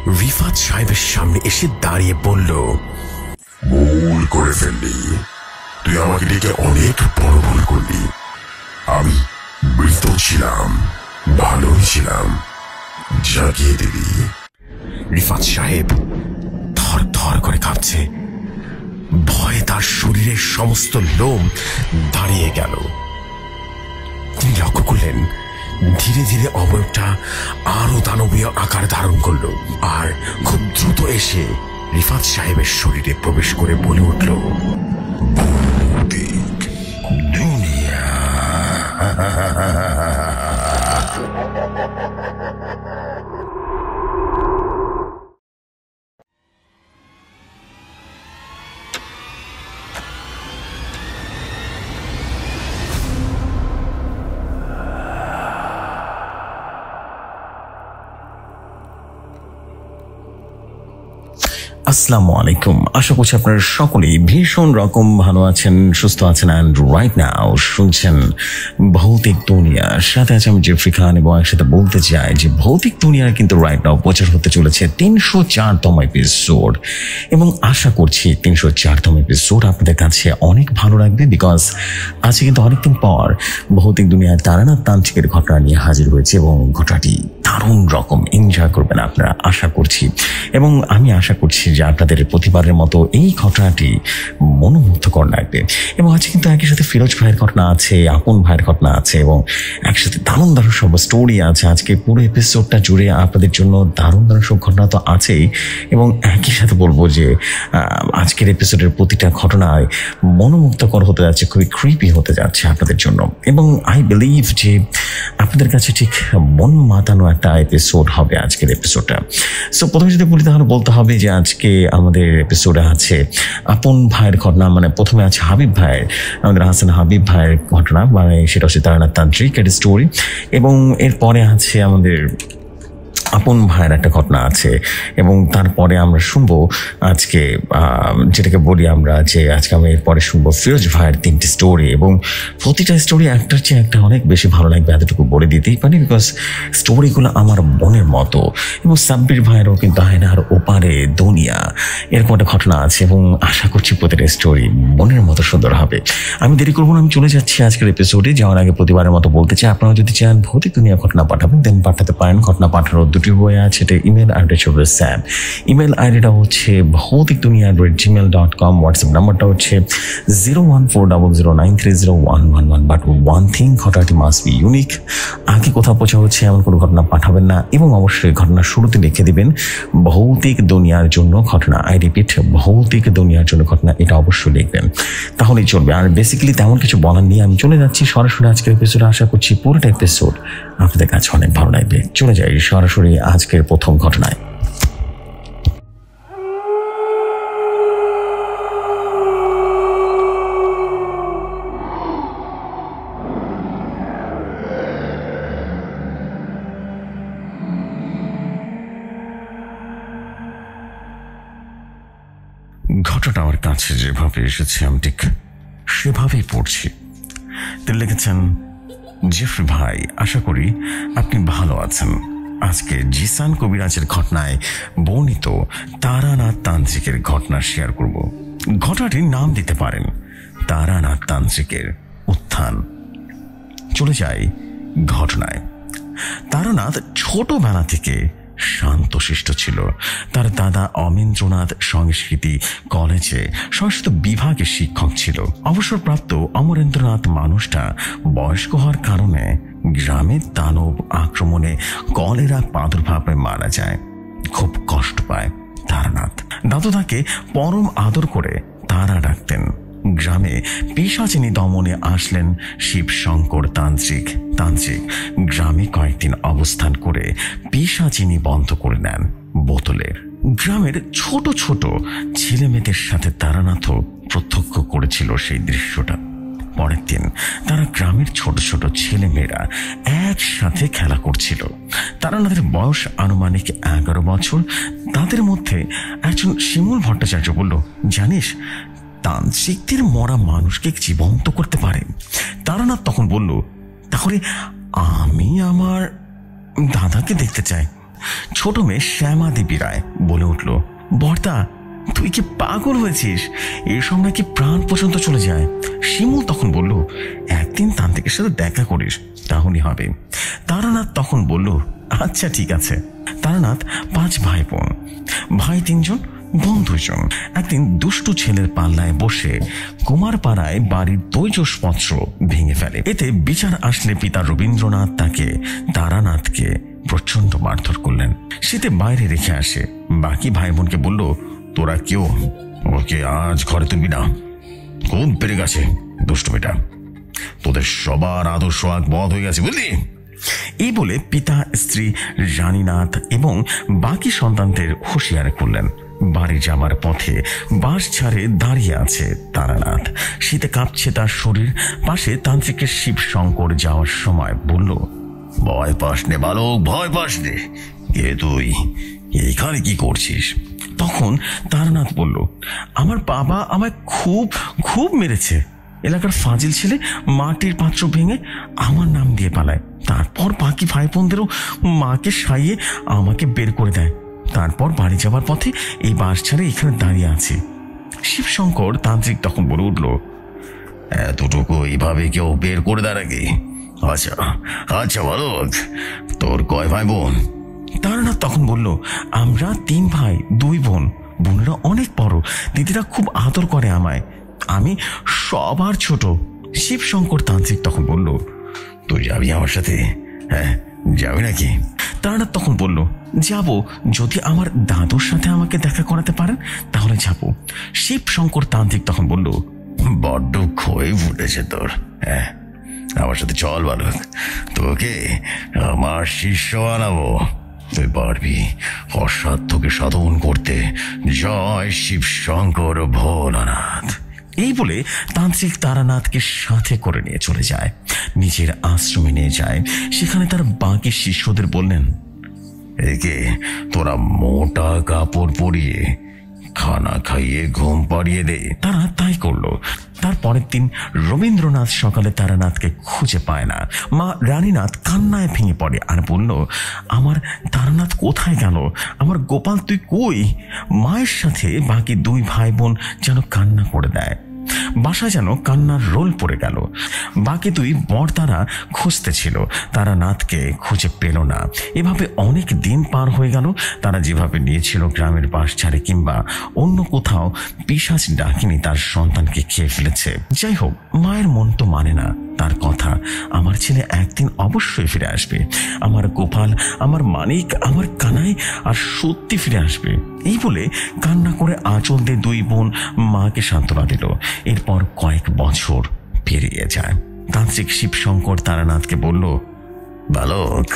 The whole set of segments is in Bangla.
রিফাত সাহেবের সামনে এসে দাঁড়িয়ে বলল, ভুল করে ফেললি, তুই আমাকে ডেকে অনেক বড় ভুল করলি। আমি মৃত ছিলাম, ভালোই ছিলাম, জাগিয়ে দিলি। রিফাত সাহেব থর থর করে কাঁপছে, ভয়ে তার শরীরের সমস্ত লোম দাঁড়িয়ে গেল। তিনি লক্ষ্য করলেন ধীরে ধীরে অবয়বটা আরো দানবীয় আকার ধারণ করলো, আর খুব দ্রুত এসে রিফাত সাহেবের শরীরে প্রবেশ করে বলে উঠল, ভৌতিক দুনিয়া। আসসালামু আলাইকুম। আশা করছি আপনারা সকলেই ভীষণ রকম ভালো আছেন, সুস্থ আছেন। অ্যান্ড রাইট নাও শুনছেন ভৌতিক দুনিয়া। সাথে আছে আমি জেফরি খান, এবং একসাথে বলতে চাই যে ভৌতিক দুনিয়ার কিন্তু রাইট নাও প্রচার হতে চলেছে 304তম এপিসোড, এবং আশা করছি 304তম এপিসোড আপনাদের কাছে অনেক ভালো লাগবে। বিকজ আজকে কিন্তু অনেকদিন পর ভৌতিক দুনিয়ার তারানাথ তান্ত্রিকের ঘটনা নিয়ে হাজির হয়েছে, এবং ঘটনাটি দারুণ রকম এনজয় করবেন আপনারা আশা করছি। এবং আমি আশা করছি যে আপনাদের প্রতিবারের মতো এই ঘটনাটি মনোমুগ্ধকর লাগবে। এবং আজকে কিন্তু একই সাথে ফিরোজ ভাইয়ের ঘটনা আছে, আপন ভাইয়ের ঘটনা আছে, এবং একসাথে দারুণ দারুণ সব স্টোরি আছে। আজকে পুরো এপিসোডটা জুড়ে আপনাদের জন্য দারুণ দারুণ সব ঘটনা তো আছেই, এবং একই সাথে বলবো যে আজকের এপিসোডের প্রতিটা ঘটনায় মনোমুগ্ধকর হতে যাচ্ছে, খুবই ক্রিপি হতে যাচ্ছে আপনাদের জন্য। এবং আই বিলিভ যে আপনাদের কাছে ঠিক মন মাতানো একটা এপিসোড হবে আজকের এপিসোডটা। সো প্রথমে যদি বলি তাহলে বলতে হবে যে আজকে আমাদের এপিসোডে আছে আপন ভাইয়ের ঘটনা। মানে প্রথমে আছে হাবিব ভাইয়ের, আমাদের হাসান হাবিব ভাইয়ের ঘটনা, মানে সেটা হচ্ছে তারানাথ তান্ত্রিকের স্টোরি। এবং এরপরে আছে আমাদের আপন ভাইয়ের একটা ঘটনা আছে, এবং তারপরে আমরা শুনবো আজকে যেটাকে বলি আমরা যে আজকে আমরা এরপরে শুনবো ফিরোজ ভাইয়ের 3টি স্টোরি। এবং প্রতিটা স্টোরি একটার চেয়ে একটা অনেক বেশি ভালো লাগবে, এতটুকু বলে দিতেই পারি, বিকজ স্টোরিগুলো আমার মনের মতো। এবং সাব্বির ভাইয়েরও কিন্তু আয়নার ওপারে দুনিয়া এরকম একটা ঘটনা আছে, এবং আশা করছি প্রতিটা স্টোরি মনের মতো সুন্দর হবে। আমি দেরি করবো না, আমি চলে যাচ্ছি আজকের এপিসোডে। যাওয়ার আগে প্রতিবারের মতো বলতে চাই, আপনারা যদি চান ভৌতিক দুনিয়া ঘটনা পাঠাবেন দেন পাঠাতে পারেন। ঘটনা পাঠানোর দুটি বই আছে, এটা ইমেল আইডি হবে স্যাম, ইমেল আইডিটা হচ্ছে ভৌতিকদুনিয়া@gmail.com, হোয়াটসঅ্যাপ নাম্বারটা হচ্ছে 01400930111। বাট ওয়ান থিং, ঘটনাটি মাস্ট বি ইউনিক। আগে কোথাও পৌঁছা হচ্ছে এমন কোনো ঘটনা পাঠাবেন না, এবং অবশ্যই ঘটনার শুরুতে লিখে দিবেন ভৌতিক দুনিয়ার জন্য ঘটনা। আই রিপিট, ভৌতিক দুনিয়ার জন্য ঘটনা, এটা অবশ্যই লিখবেন, তাহলেই চলবে। আর বেসিক্যালি তেমন কিছু বলার নিয়ে আমি চলে যাচ্ছি সরাসরি আজকের এপিসোডে। আশা করছি পুরোটা এপিসোড আপনাদের কাছে অনেক ভালো লাগবে। চলে যাই সরাসরি আজকের প্রথম ঘটনায়। ঘটনাটা আমার কাছে যেভাবে এসেছে আমি ঠিক সেভাবেই পড়ছি। তিনি লিখেছেন, জেফরি ভাই, আশা করি আপনি ভালো আছেন। আজকে জিসান কবিরাজের ঘটনায় বর্ণিত তারানাথ তান্ত্রিকের ঘটনা শেয়ার করব। ঘটনাটির নাম দিতে পারেন তারানাথ তান্ত্রিকের উত্থান। চলে যাই ঘটনায়। তারানাথ ছোটবেলা থেকে শান্তশিষ্ট ছিল। তার দাদা অমেন্দ্রনাথ সংস্কৃতি কলেজে সংস্কৃত বিভাগের শিক্ষক ছিল। অবসরপ্রাপ্ত অমরেন্দ্রনাথ মানুষটা বয়স্ক হওয়ার কারণে গ্রামের দানব আক্রমণে কলেরা প্রাদুর্ভাবে মারা যায়। খুব কষ্ট পায় তারানাথ। দাদু তাকে পরম আদর করে তারা ডাকতেন। গ্রামে পিশাচিনী দমনে আসলেন শিবশঙ্কর তান্ত্রিক। গ্রামে কয়েকদিন অবস্থান করে পিশাচিনী বন্ধ করে নেন বোতলে। গ্রামের ছোট ছোট ছেলে মেয়েদের সাথে তারানাথও প্রত্যক্ষ করেছিল সেই দৃশ্যটা। পরের দিন তারা গ্রামের ছোট ছোট ছেলে মেয়েরা একসাথে খেলা করছিল। তারানাথের বয়স আনুমানিক 11 বছর। তাদের মধ্যে একজন শিমুল ভট্টাচার্য বলল, জানিস, তান্ত্রিকদের মরা মানুষকে জীবন্ত করতে পারে। তারানাথ তখন বলল, তাহলে আমি আমার দাদাকে দেখতে চাই। ছোট মেয়ে শ্যামা দেবী রায় বলে উঠল, বর্দা তুই কি পাগল হয়েছিস? এসব নাকি প্রাণ পর্যন্ত চলে যায়। শিমুল তখন বলল, একদিন তান্ত্রিকের সাথে দেখা করিস, তাহলেই হবে। তারানাথ তখন বলল, আচ্ছা ঠিক আছে। তারানাথ 5 ভাই বোন, ভাই 3 জন, বোন 2 জন। একদিন দুষ্টু ছেলের পাল্লায় বসে কুমারপাড়ায় বাড়ির দৈজসপত্র ভেঙে ফেলে। এতে বিচার আসলে পিতা রবীন্দ্রনাথ তাকে তারানাথকে প্রচন্ড মারধর করলেন। শীতে বাইরে রেখে আসে। বাকি ভাই বোনকে বলল, তোরা কেউ ওকে আজ ঘরে তুলবি না, খুব পেরে গেছে দুষ্ট বেটা, তোদের সবার আদর্শ আগ বধ হয়ে গেছে, বুঝলি? এই বলে পিতা, স্ত্রী রানীনাথ এবং বাকি সন্তানদের হুঁশিয়ার করলেন। বাড়ি যাবার পথে বাস ছাড়ে দাঁড়িয়ে আছে তারানাথ। শীতে কাঁপছে তার শরীর। পাশে তান্ত্রিকের শিব শঙ্কর যাওয়ার সময় বলল, ভয় পাস নে বালক, ভয় পাস নে। কে তুই? এখানে কি করছিস? তখন তারানাথ বলল, আমার বাবা আমায় খুব খুব মেরেছে। এলাকার ফাজিল ছেলে মাটির পাত্র ভেঙে আমার নাম দিয়ে পালায়। তারপর বাকি ভাই বোনদেরও মাকে সাইয়ে আমাকে বের করে দেয়। তারপর বাড়ি যাবার পথে এই বাস ছাড়ে এখানে দাঁড়িয়ে আছে। শিবশঙ্কর তান্ত্রিক তখন বলে উঠল, এতটুকু এইভাবে কেউ বের করে দেয় নাকি? আচ্ছা আচ্ছা বালক, তোর কয় ভাই বোন? তারানাথ তখন বলল, আমরা 3 ভাই 2 বোন। বোনেরা অনেক বড়, দিদিরা খুব আদর করে আমায়, আমি সবার ছোট। শিবশঙ্কর তান্ত্রিক তখন বলল, তুই যাবি আমার সাথে? হ্যাঁ, যাবি নাকি? তারানাথ তখন বলল, যাব, যদি আমার দাদুর সাথে আমাকে দেখা করাতে পারেন তাহলে যাব। শিবশঙ্কর তান্ত্রিক তখন বলল, বড্ড ক্ষয় ফুটেছে তোর। হ্যাঁ, আমার সাথে চল বালক, তোকে আমার শিষ্য বানাবো, তুই পারবি অসাধ্যকে সাধন করতে। জয় শিবশঙ্কর ভোলানাথ। এই বলে তান্ত্রিক তারানাথকে সাথে করে নিয়ে চলে যায়, নিজের আশ্রমে নিয়ে যায়। সেখানে তার বাকি শিষ্যদের বললেন, একে তোরা মোটা কাপড় পরিয়ে খানা খাইয়ে ঘুম পাড়িয়ে দে। তারা তাই করলো। তার পরের দিন রবীন্দ্রনাথ সকালে তারানাথকে খুঁজে পায় না। মা রানীনাথ কান্নায় ভেঙে পড়ে আর বলল, আমার তারানাথ কোথায় গেল? আমার গোপাল তুই কই? মায়ের সাথে বাকি 2 ভাই বোন যেন কান্না করে দেয়। বাসায় যেন কান্নার রোল পড়ে গেল। বাকি 2 বড়তারা খুঁজতে ছিল, তারানাথকে খুঁজে পেল না। এভাবে অনেক দিন পার হয়ে গেল। তারা যেভাবে নিয়েছিল গ্রামের বাস ছাড়ে কিংবা অন্য কোথাও, পিশাচ ডাকিনি তার সন্তানকে খেয়ে ফেলেছে। যাই হোক, মায়ের মন তো মানে না তার কথা। আমার ছেলে একদিন অবশ্যই ফিরে আসবে, আমার গোপাল, আমার মানিক, আমার কানাই আর সত্যি ফিরে আসবে। এই বলে কান্না করে আঁচল দিয়ে 2 বোন মাকে সান্ত্বনা দিল। এরপর কয়েক বছর পেরিয়ে যায়। তান্ত্রিক শিবশঙ্কর তারানাথকে বলল, বালক,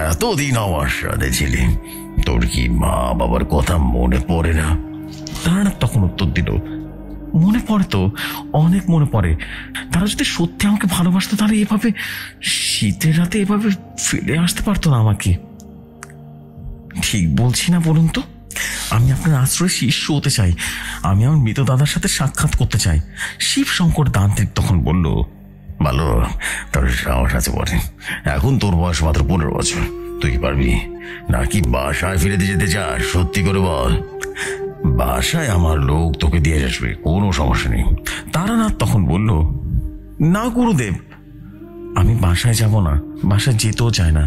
এতদিন আমার সাথে ছিলি, তোর কি মা বাবার কথা মনে পড়ে না? তারানাথ তখন উত্তর দিল, মনে পড়ে তো, অনেক মনে পড়ে। তারা যদি সত্যি আমাকে ভালোবাসতো তাহলে এভাবে শীতের রাতে এভাবে ফিরে আসতে পারতো না আমাকে। ঠিক বলছি না বলুন তো? আমি আপনার আশ্রয়ে শিষ্য হতে চাই, আমি আমার মৃত দাদার সাথে সাক্ষাৎ করতে চাই। শিবশঙ্কর তান্ত্রিক তখন বলল, ভালো, তোর সাহস আছে বটে। এখন তোর বয়স মাত্র 15 বছর, তুই কি পারবি নাকি বাসায় ফিরে যেতে চাস? সত্যি করে বল। বাসায় আমার লোক তোকে দিয়ে আসবে, কোনো সমস্যা নেই। তারানাথ তখন বলল, না গুরুদেব, আমি বাসায় যাব না, বাসায় যেতেও চাই না।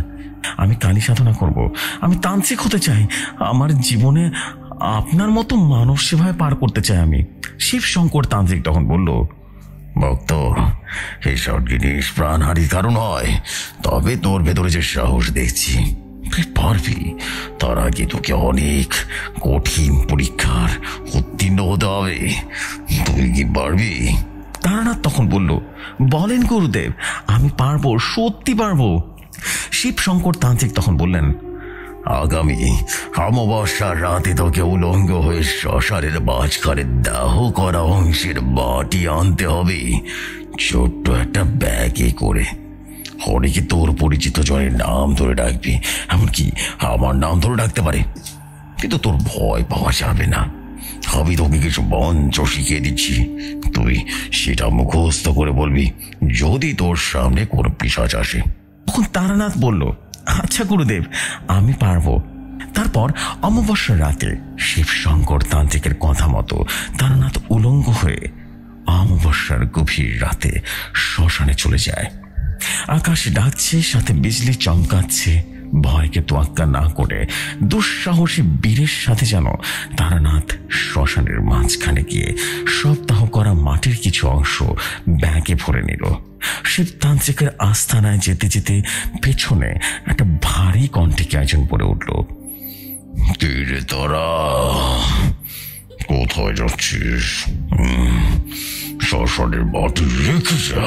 আমি কালী সাধনা করব, আমি তান্ত্রিক হতে চাই, আমার জীবনে আপনার মতো মানব সেবায় পার করতে চাই আমি। শিবশঙ্কর তান্ত্রিক তখন বলল, ভক্ত, এইসব জিনিস প্রাণহানির কারণ হয়, তবে তোর ভেতরে যে সাহস দেখছি তুই পারবি। তার আগে তোকে অনেক কঠিন পরীক্ষার উত্তীর্ণ হতে হবে, তুই কি পারবি? তারানাথ তখন বলল, বলেন গুরুদেব, আমি পারবো, সত্যি পারবো। শিবশঙ্কর তান্ত্রিক তখন বললেন, আগামী অমাবস্যার রাতে তোকে উলঙ্গ হয়ে শ্মশানের মাঝখানে দাহ করা অংশের বাটি আনতে হবে, ছোট্ট একটা ব্যাগে করে। অনেকে তোর পরিচিত জনের নাম ধরে ডাকবি, এমনকি আমার নাম ধরে ডাকতে পারে, কিন্তু তোর ভয় পাওয়া যাবে না। আমি তোকে কিছু মন্ত্র শিখিয়ে দিচ্ছি, তুই সেটা মুখস্থ করে বলবি যদি তোর সামনে কোনো পিশাচ আসে। তখন তারানাথ বলল, আচ্ছা গুরুদেব, আমি পারবো। তারপর অমাবস্যার রাতে শিবশঙ্কর তান্ত্রিকের কথা মতো তারানাথ উলঙ্গ হয়ে অমাবস্যার গভীর রাতে শ্মশানে চলে যায়। আকাশ ডাকছে, সাথে বিজলি চমকাচ্ছে। ভয়কে তোয়াক্কা না করে দুঃসাহসী বীরের সাথে যেন তারানাথ শ্মশানের মাঝখানে গিয়ে সপ্তাহ করা মাটির কিছু অংশ ব্যাগে ভরে নিল। শিবতান্ত্রিকের আস্থানায় যেতে যেতে পেছনে একটা ভারী কণ্ঠে একজন পড়ে উঠল, তীরে তোরা কোথায় যাচ্ছিস? শ্মশানের মাটি রেখে যা,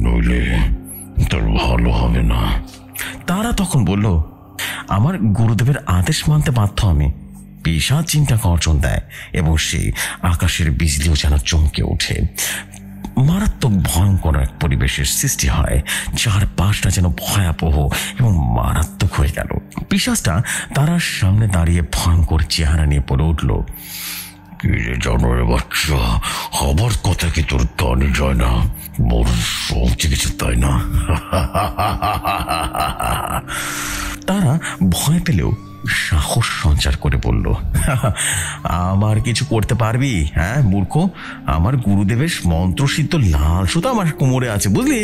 নইলে তোর ভালো হবে না। তারা তখন বলল, আমার গুরুদেবের আদেশ মানতে বাধ্য আমি। পিশাচ চিন্তা গর্জন দেয় এবং সে আকাশের বিজলিও যেন চমকে ওঠে। মারাত্মক ভয়ঙ্কর এক পরিবেশের সৃষ্টি হয়। চারপাশটা যেন ভয়াবহ এবং মারাত্মক হয়ে গেল। পিশাচটা তারার সামনে দাঁড়িয়ে ভয়ঙ্কর চেহারা নিয়ে পড়ে উঠল, কিরে জানোয়ারের বাচ্চা, আমার কথা কি তোর কানে যায় না? বড় সবচেয়ে কিছু, তাই না? তারা ভয় পেলেও সাহস সঞ্চার করে বলল, আমার কিছু করতে পারবি? হ্যাঁ মূর্খ, আমার গুরুদেবের মন্ত্রসিদ্ধ লাল সুতো আমার কোমরে আছে, বুঝলি?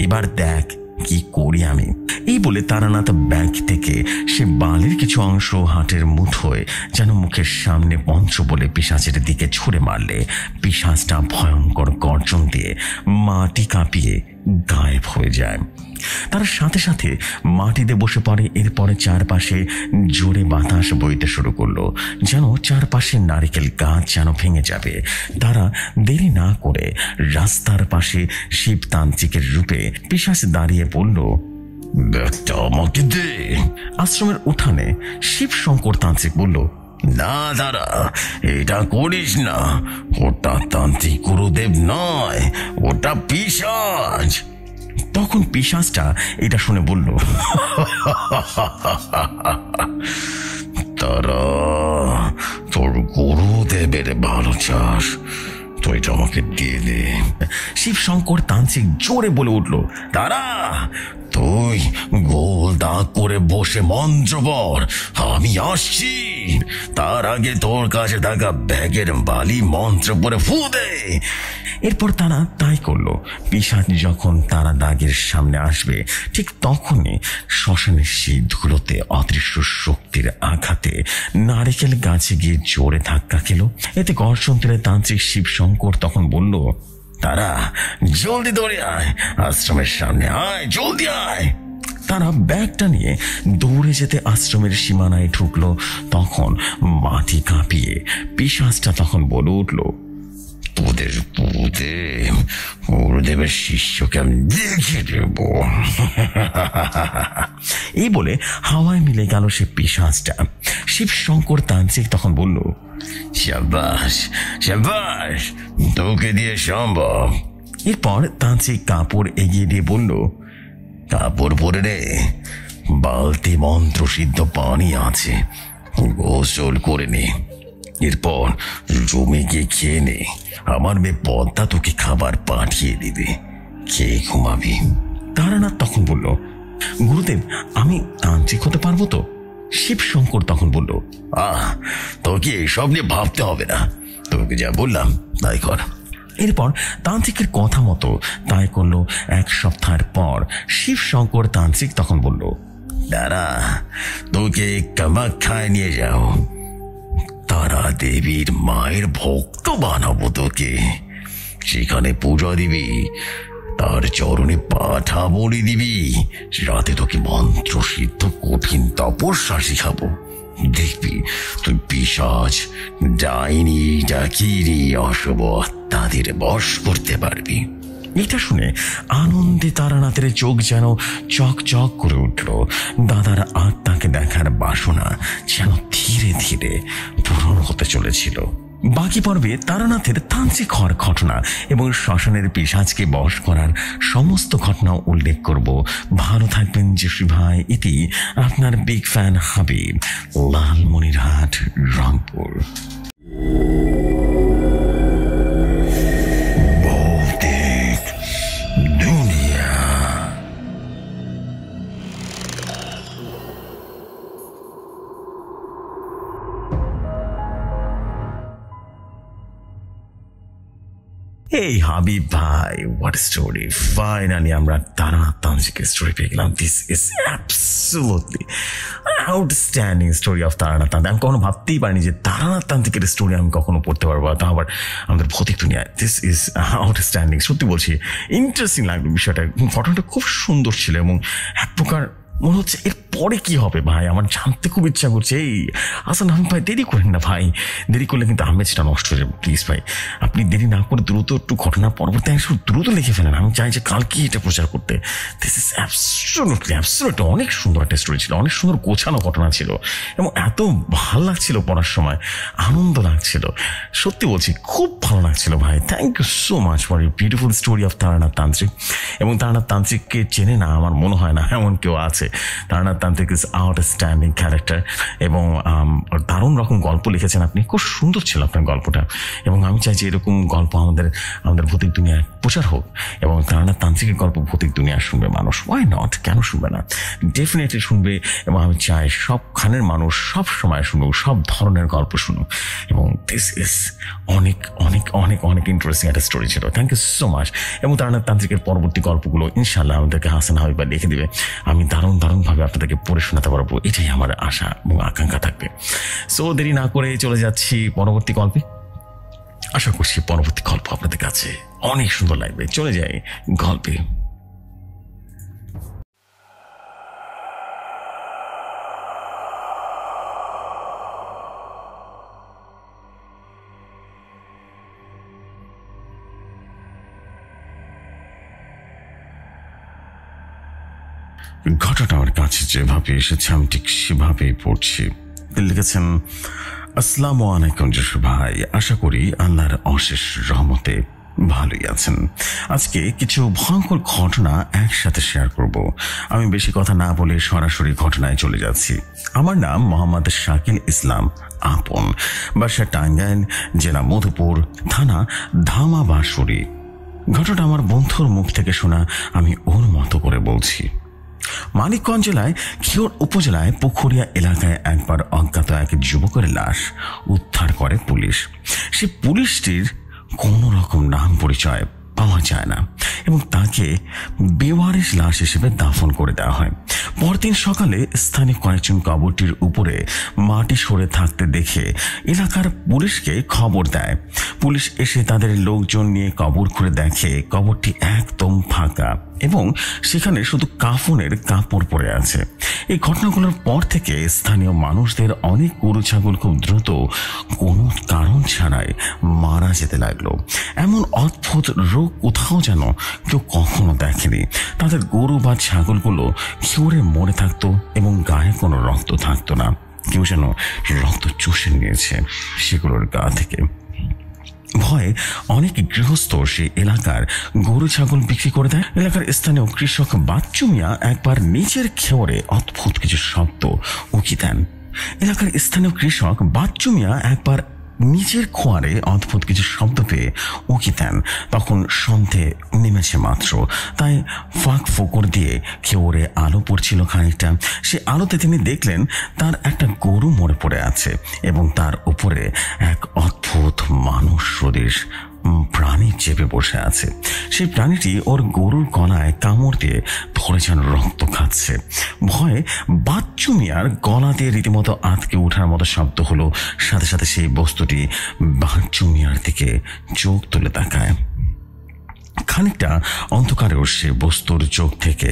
এবার দেখ কি করি আমি। এই বলে তারানাথ ব্যাগ থেকে সে বালির কিছু অংশ হাটের মুঠোয় যেন মুখের সামনে পঞ্চ বলে পিশাচের দিকে ছুঁড়ে মারলে পিশাচটা ভয়ঙ্কর গর্জন দিয়ে মাটি কাঁপিয়ে গায়েব হয়ে যায়। তার সাথে সাথে মাটিতে বসে পড়ে। এরপরে চারপাশে জোরে বাতাস বইতে শুরু করলো, যেন চারপাশে নারিকেল গাছ যেন ভেঙে যাবে। তারা দেরি না করে রাস্তার পাশে শিবতান্ত্রিকের রূপে পিশাচ দাঁড়িয়ে পড়ল, ব্যাগটা আমাকে দে। আশ্রমের উঠানে শিবশঙ্কর তান্ত্রিক বলল, না দাঁড়া, এটা করিস না। ওটা তান্ত্রিক গুরুদেব নয়, ওটা পিশাচ। তখন পিশাচটা এটা শুনে বলল, তারা তোর গুরুদেবের ভালো চাস, তো এটা আমাকে দিয়ে দে। শিবশঙ্কর তান্ত্রিক জোরে বলে উঠল, তারা তুই গোল দাগ করে বসে মন্ত্র পড়, আমি আসছি। তার আগে তোর কাছে থাকা ব্যাগের বালি মন্ত্র পড়ে ফু দে। এরপর তারা তাই করলো। পিশাচ যখন তারা দাগের সামনে আসবে ঠিক তখনই শ্মশানের সেই ধুলোতে অদৃশ্য শক্তির আঘাতে নারিকেল গাছে গিয়ে জোরে ধাক্কা খেল। এতে গর্জন তুলে তান্ত্রিক শিবশঙ্কর তখন বলল, তারা জলদি দৌড়ে আয়, আশ্রমের সামনে আয়, জলদি আয়। তারা ব্যাগটা নিয়ে দৌড়ে যেতে আশ্রমের সীমানায় ঢুকলো। তখন মাটি কাঁপিয়ে পিশাচটা তখন বলে উঠল, তোদের গুরুদেবের শিষ্যকে আমি দেখিয়ে দেব। এই বলে হাওয়ায় মিলে গেল সে পিশাচটা। শিবশঙ্কর তান্ত্রিক তখন বলল, শাবাশ শাবাশ, তোকে দিয়ে সম্ভব। এরপর তান্ত্রিক কাপড় এগিয়ে দিয়ে বলল, কাপড় পরে রে, বালতি মন্ত্র সিদ্ধ পানি আছে, গোসল করে নে। এরপর জমে গিয়ে খেয়ে নে, আমার মেয়ে পদ্মা তোকে খাবার পাঠিয়ে দিবে, খেয়ে ঘুমাবি। তারানাথ তখন বলল, গুরুদেব আমি তান্ত্রিক হতে পারবো তো? শিবশঙ্কর তখন বলল, তোকে এসব নিয়ে ভাবতে হবে না, তোকে যা বললাম তাই কর। এরপর তান্ত্রিকের কথা মতো তাই করলো। এক সপ্তাহের পর শিবশঙ্কর তান্ত্রিক তখন বলল, দাঁড়া, তোকে কামাখ্যায় নিয়ে যাও, তারা দেবীর মায়ের ভক্ত বানাবো তোকে। সেখানে পূজা দিবি, তার চরণে পাঠা বলি দিবি, রাতে তোকে মন্ত্র সিদ্ধ কঠিন তপস্যা শিখাবো। দেখবি তুই পিশাচ, ডাইনি, ডাকিনি, অশুভ তাদের বশ করতে পারবি। এটা শুনে আনন্দে তারানাথের চোখ যেন চকচক করে উঠল। দাদার আত্মাকে দেখার বাসনা যেন ধীরে ধীরে পূরণ হতে চলেছিল। বাকি পর্বে তারানাথের তান্ত্রিক হওয়ার ঘটনা এবং শ্মশানের পিশাচকে বশ করার সমস্ত ঘটনা উল্লেখ করব। ভালো থাকবেন জেফরি ভাই। এটি আপনার বিগ ফ্যান হাবিব, লালমনিরহাট, রংপুর। এই হাবিব ভাই, হোয়াট স্টোরি! ফাইনালি আমরা তারানাথ তান্ত্রিকের স্টোরি পেয়ে গেলাম। This is absolutely outstanding story of Taranath তান্ত্রিক। আমি কখনো ভাবতেই পারিনি যে তারানাথ তান্ত্রিকের স্টোরি আমি কখনো পড়তে পারবো, তা আবার আমাদের ভৌতিক দুনিয়ায়। দিস ইজ আউটস্ট্যান্ডিং, সত্যি বলছি। ইন্টারেস্টিং লাগলো বিষয়টা। ঘটনাটা খুব সুন্দর ছিল এবং এক প্রকার মনে হচ্ছে এর পরে কি হবে ভাই, আমার জানতে খুব ইচ্ছা করছে। এই আসেন আমি ভাই, দেরি করেন না ভাই, দেরি করলে কিন্তু আমেজটা নষ্ট হয়ে যাবে। প্লিজ ভাই, আপনি দেরি না করে দ্রুত একটু ঘটনা পরবর্তী দ্রুত লিখে ফেলেন। আমি চাই যে কালকে এটা প্রচার করতে। দিস ইজ অ্যাবসলিউটলি অনেক সুন্দর একটা স্টোরি ছিল, অনেক সুন্দর গোছানো ঘটনা ছিল এবং এত ভালো লাগছিল পড়ার সময়, আনন্দ লাগছিল। সত্যি বলছি, খুব ভালো লাগছিল ভাই। Thank you so much for your beautiful story of Taranath Tantrik. এবং তারানাথ তান্ত্রিককে চেনে না আমার মনে হয় না এমন কেউ আছে। তারানাথ তান্ত্রিক ইজ আউটস্ট্যান্ডিং ক্যারেক্টার এবং দারুণ রকম গল্প লিখেছেন আপনি। খুব সুন্দর ছিল আপনার গল্পটা এবং আমি চাই যে এরকম গল্প আমাদের ভৌতিক দুনিয়ায় প্রচার হোক এবং তারানাথ তান্ত্রিকের গল্প ভৌতিক দুনিয়া শুনবে মানুষ। ওয়াই নট, কেন শুনবে না? ডেফিনেটলি শুনবে এবং আমি চাই সবখানের মানুষ সব সময় শুনুক, সব ধরনের গল্প শুনুক। এবং দিস ইজ অনেক অনেক অনেক অনেক ইন্টারেস্টিং একটা স্টোরি ছিল। Thank you so much. এবং তারানাথ তান্ত্রিকের পরবর্তী গল্পগুলো ইনশাল্লাহ আমাদেরকে হাসান হাবিবা লিখে দেবে। আমি দারুণভাবে আপনাদেরকে পড়ে শোনাতে পারবো, এটাই আমার আশা এবং আকাঙ্ক্ষা থাকবে। সো দেরি না করে চলে যাচ্ছি পরবর্তী গল্পে। আশা করছি পরবর্তী গল্প আপনাদের কাছে অনেক সুন্দর লাগবে। চলে যাই গল্পে। ঘটনাটা আমার কাছে যেভাবে এসেছে আমি ঠিক সেভাবেই পড়ছি। লিখেছেন, আসসালামু আলাইকুম যশু ভাই, আশা করি আল্লাহর অশেষ রহমতে ভালোই আছেন। আজকে কিছু ভয়ঙ্কর ঘটনা একসাথে শেয়ার করব। আমি বেশি কথা না বলে সরাসরি ঘটনায় চলে যাচ্ছি। আমার নাম মোহাম্মদ শাকিল ইসলাম আপন, বাসা টাঙ্গাইল, জেলা মধুপুর, থানা ধামাবাসুরি। ঘটনা আমার বন্ধুর মুখ থেকে শোনা, আমি ওর মতো করে বলছি। মানিকগঞ্জ জেলায় ঘিওর উপজেলায় পুকুরিয়া এলাকায় একবার অজ্ঞাত এক যুবকের লাশ উদ্ধার করে পুলিশ। সে পুলিশটির কোনো রকম নাম পরিচয় পাওয়া যায় না এবং তাকে বেওয়ারিশ লাশ হিসেবে দাফন করে দেওয়া হয়। পরদিন সকালে স্থানীয় কয়েকজন কবরটির উপরে মাটি সরে থাকতে দেখে এলাকার পুলিশকে খবর দেয়। পুলিশ এসে তাদের লোকজন নিয়ে কবর খুঁড়ে দেখে কবরটি একদম ফাঁকা এবং সেখানে শুধু কাফনের কাপড় পরে আছে। এই ঘটনাগুলোর পর থেকে স্থানীয় মানুষদের অনেক গরু ছাগল খুব দ্রুত কোনো কারণ ছাড়াই মারা যেতে লাগলো। এমন অদ্ভুত রোগ কোথাও যেন কেউ কখনো দেখেনি। তাদের গরু বা ছাগলগুলো শিউরে মরে থাকতো এবং গায়ে কোনো রক্ত থাকতো না। কেউ যেন রক্ত চুষে নিয়েছে সেগুলোর গা থেকে। ভয়ে অনেক গৃহস্থ সে এলাকার গরু ছাগল বিক্রি করে দেয়। এলাকার স্থানীয় কৃষক বাচ্চু মিয়া একবার নিজের খেওরে অদ্ভুত কিছু শব্দ উকি দেন। এলাকার স্থানীয় কৃষক বাচ্চু মিয়া একবার নিজের খোয়ারে অদ্ভুত কিছু শব্দ পেয়ে উকি দেন। তখন সন্ধে নেমেছে মাত্র, তাই ফাঁক ফোকর দিয়ে খেওরে আলো পড়ছিল খানিকটা। সে আলোতে তিনি দেখলেন তার একটা গরু মরে পড়ে আছে এবং তার উপরে এক অদ্ভুত মানুষ সদৃশ প্রাণী চেপে বসে আছে। সেই প্রাণীটি ওর গরুর গলায় কামড় দিয়ে ধরে যেন রক্ত খাচ্ছে। ভয়ে বাচ্চু মিয়ার গলা দিয়ে রীতিমতো আটকে ওঠার মতো শব্দ হলো। সাথে সাথে সেই বস্তুটি বাচ্চু মিয়ার দিকে চোখ তুলে তাকায়। খানিকটা অন্ধকারেও সে বস্তুর চোখ থেকে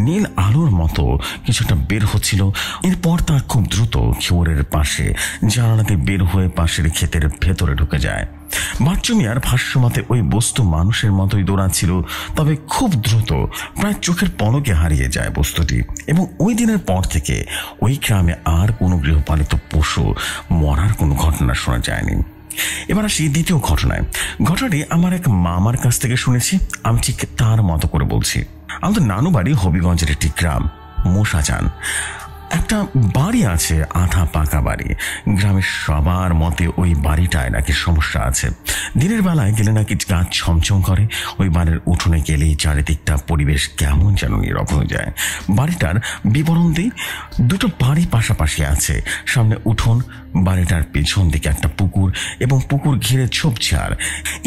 নীল আলোর মতো কিছুটা বের হচ্ছিল। এরপর তা খুব দ্রুত খেওরের পাশে জানালাতে বের হয়ে পাশের ক্ষেতের ভেতরে ঢুকে যায়। বাচ্চু মিয়ার ভাষ্যমতে ওই বস্তু মানুষের মতোই দৌড়াচ্ছিল, তবে খুব দ্রুত প্রায় চোখের পলকে হারিয়ে যায় বস্তুটি। এবং ওই দিনের পর থেকে ওই গ্রামে আর কোনো গৃহপালিত পশু মরার কোনো ঘটনা শোনা যায়নি। এবার আসি দ্বিতীয় ঘটনায়। ঘটনাটি আমার এক মামার কাছ থেকে শুনেছি, আমি ঠিক তার মতো করে বলছি। আমাদের নানু বাড়ি হবিগঞ্জের একটি গ্রাম মোশাজান। একটা বাড়ি আছে, আধা পাকা বাড়ি। গ্রামের সবার মতে ওই বাড়িটায় নাকি সমস্যা আছে। দিনের বেলায় গেলে নাকি গাছ ছমছম করে, ওই বাড়ির উঠোনে গেলেই চারিদিকটা পরিবেশ কেমন যেন নীরব হয়ে যায়। বাড়িটার বিবরণ দিই, দুটো বাড়ি পাশাপাশি আছে, সামনে উঠোন, বাড়িটার পেছন দিকে একটা পুকুর এবং পুকুর ঘিরে ঝোপঝাড়।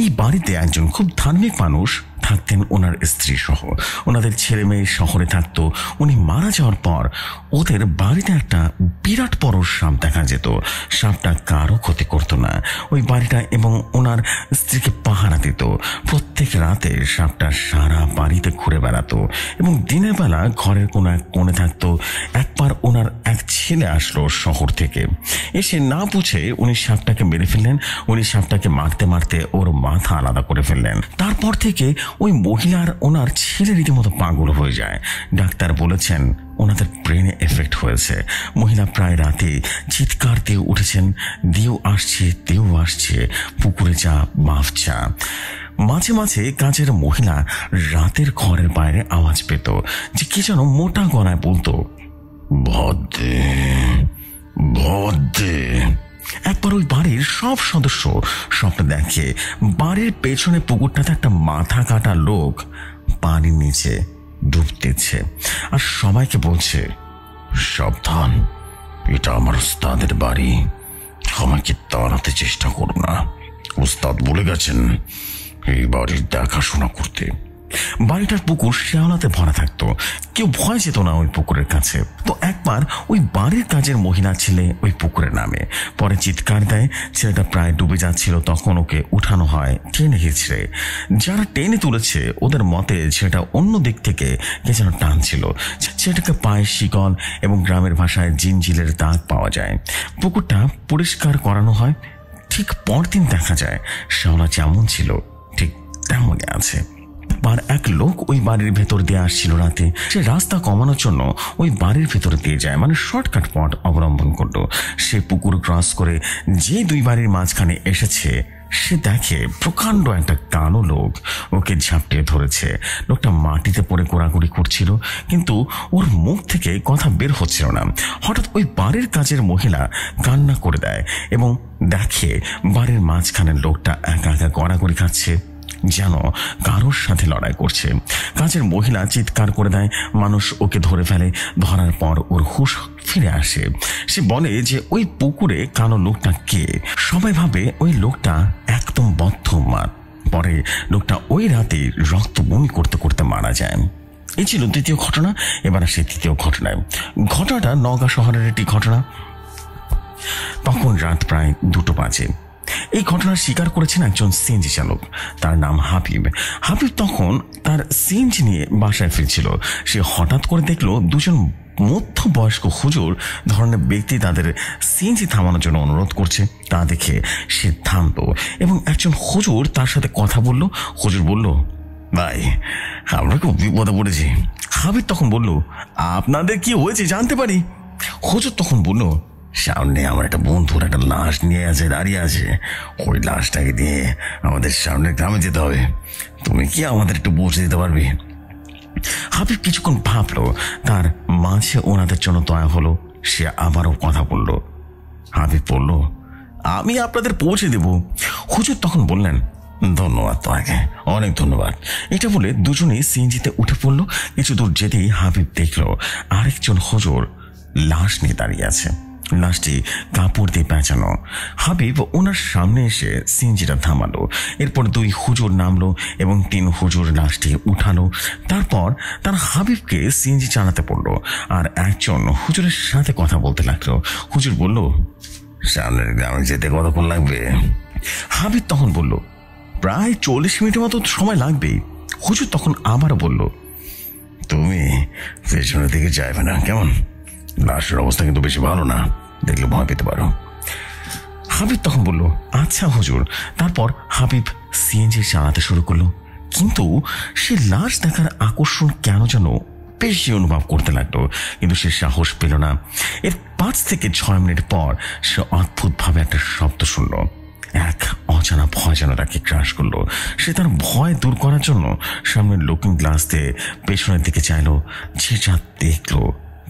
এই বাড়িতে একজন খুব ধার্মিক মানুষ থাকতেন, ওনার স্ত্রী সহ। ওনাদের ছেলে মেয়ে শহরে থাকতো। উনি মারা যাওয়ার পর ওদের বাড়িতে একটা বিরাট বড় সাপ দেখা যেত। সাপটা কারো ক্ষতি করতো না। ওই বাড়িটা এবং ওনার স্ত্রীকে পাহারা দিত। প্রত্যেক রাতে সাপটা সারা বাড়িতে ঘুরে বেড়াতো এবং দিনের বেলা ঘরের কোনো এক কোণে থাকতো। একবার ওনার এক ছেলে আসলো শহর থেকে, এসে না বুঝে উনি সাপটাকে মেরে ফেললেন। উনি সাপটাকে মারতে মারতে ওর মাথা আলাদা করে ফেললেন। তারপর থেকে ওই মহিলার ওনার ছেলে রীতিমতো পাগল হয়ে যায়। ডাক্তার বলেছেন ওনাদের ব্রেনে এফেক্ট হয়েছে। মহিলা প্রায় রাতে চিৎকার দিয়ে উঠেছেন, দিয়েও আসছে তেও আসছে, পুকুরে যা মাফ চা। মাঝে মাঝে কাজের মহিলা রাতের ঘরের বাইরে আওয়াজ পেত যে কি যেন মোটা গলায় বলতো, ভদ্রে ভদ্রে। একবার ওই বাড়ির সব সদস্য স্বপ্ন দেখে বাড়ির পেছনে পুকুরটাতে একটা মাথা কাটা লোক পানির নিচে ডুবতেছে আর সবাইকে বলছে, সাবধান, এটা আমার উস্তাদের বাড়ি, আমাকে তাড়াতে চেষ্টা করো না। উস্তাদ বলে গেছেন এই বাড়ির দেখাশোনা করতে। বাড়িটার পুকুর শেওলাতে ভরা থাকতো, কেউ ভয় যেত না ওই পুকুরের কাছে। তো একবার ওই বাড়ির কাজের মহিলা ছেলে ওই পুকুরে নামে, পরে চিৎকার দেয়। ছেলেটা প্রায় ডুবে যাচ্ছিল, তখন ওকে উঠানো হয় টেনে হিঁচড়ে। যারা টেনে তুলেছে ওদের মতে ছেলেটা অন্য দিক থেকে কে যেন টানছিল। ছেলেটাকে পায়ে শিকল এবং গ্রামের ভাষায় জিনজিলের দাগ পাওয়া যায়। পুকুরটা পরিষ্কার করানো হয়। ঠিক পরদিন দেখা যায় শেওলা যেমন ছিল ঠিক তেমনই আছে। এক লোক ওই বাড়ির ভেতর দিয়ে আসছিল রাতে। সে রাস্তা কমানোর জন্য ওই বাড়ির ভেতর দিয়ে যায়, মানে শর্টকাট পথ অবলম্বন করলো। সে পুকুর ক্রস করে যে দুই বাড়ির মাঝখানে এসেছে, সে দেখে প্রকাণ্ড একটা কালো লোক ওকে ঝাপটিয়ে ধরেছে। লোকটা মাটিতে পড়ে গোড়াগুড়ি করছিল, কিন্তু ওর মুখ থেকে কথা বের হচ্ছিল না। হঠাৎ ওই বাড়ির কাজের মহিলা কান্না করে দেয় এবং দেখে বাড়ির মাঝখানে লোকটা একা একা গড়াগড়ি খাচ্ছে, যেন কারোর সাথে লড়াই করছে। কাজের মহিলা চিৎকার করে দেয়, মানুষ ওকে ধরে ফেলে। ধরার পর ওর হুঁশ ফিরে আসে। সে বলে যে ওই পুকুরে কালো লোকটা কে। সবাই ভাবে ওই লোকটা একদম বদ্ধমাত। পরে লোকটা ওই রাতে রক্ত বমি করতে করতে মারা যায়। এই ছিল দ্বিতীয় ঘটনা। এবার আসে তৃতীয় ঘটনায়। ঘটনাটা নওগাঁ শহরের একটি ঘটনা। তখন রাত প্রায় 2টো বাজে। এই ঘটনার স্বীকার করেছেন একজন সিএনজি চালক, তার নাম হাবিব। হাবিব তখন তার সিএনজি নিয়ে বাসায় ফিরছিল। সে হঠাৎ করে দেখলো দুজন মধ্যবয়স্ক হুজুর ধরনের ব্যক্তি তাদের সিএনজি থামানোর জন্য অনুরোধ করছে। তা দেখে সে থামলো এবং একজন হুজুর তার সাথে কথা বলল। হুজুর বলল, ভাই, আমরা খুব বিপদে পড়েছি। হাবিব তখন বলল, আপনাদের কি হয়েছে জানতে পারি? হুজুর তখন বলল, সামনে আমার একটা বন্ধুর একটা লাশ নিয়ে আছে, দাঁড়িয়ে আছে। ওই লাশটাকে নিয়ে আমাদের সামনের গ্রামে যেতে হবে। তুমি কি আমাদের একটু পৌঁছে দিতে পারবে? হাবিব কিছুক্ষণ ভাবলো, তার মাঝে ওনাদের জন্য দয়া হলো। সে আবারও কথা বলল। হাবিব বলল, আমি আপনাদের পৌঁছে দেব। হুজুর তখন বললেন, ধন্যবাদ তোমাকে, অনেক ধন্যবাদ। এটা বলে দুজনেই সিএনজিতে উঠে পড়লো। কিছু দূর যেতেই হাবিব দেখলো আরেকজন হুজুর লাশ নিয়ে দাঁড়িয়ে আছে। লাশটি কাপড় দিয়ে পেঁচানো। হাবিব ওনার সামনে এসে সিএনজিটা থামালো। এরপর 2 হুজুর নামলো এবং 3 হুজুর লাশটি উঠালো। তারপর তার হাবিবকে সিএনজি চালাতে পড়লো আর একজন হুজুরের সাথে কথা বলতে লাগলো। হুজুর বলল, সামনের গ্রামে যেতে কতক্ষণ লাগবে? হাবিব তখন বলল, প্রায় 40 মিনিটের মতো সময় লাগবে। হুজুর তখন আবারও বলল, তুমি পেছনের দিকে যাইবে না, কেমন? লাশের অবস্থা কিন্তু বেশি ভালো না, দেখলে ভয় পেতে পারো। হাবিব তখন বলল, আচ্ছা হুজুর। তারপর হাবিব সিএনজি চালাতে শুরু করলো, কিন্তু সে লাশ দেখার আকর্ষণ কেন যেন বেশি অনুভব করতে লাগলো, কিন্তু সে সাহস পেল না। এর 5 থেকে 6 মিনিট পর সে অদ্ভুতভাবে একটা শব্দ শুনল। এক অজানা ভয় যেন তাকে গ্রাস করলো। সে তার ভয় দূর করার জন্য সামনের লুকিং গ্লাস দিয়ে পেছনের দিকে চাইলো। যে যা দেখলো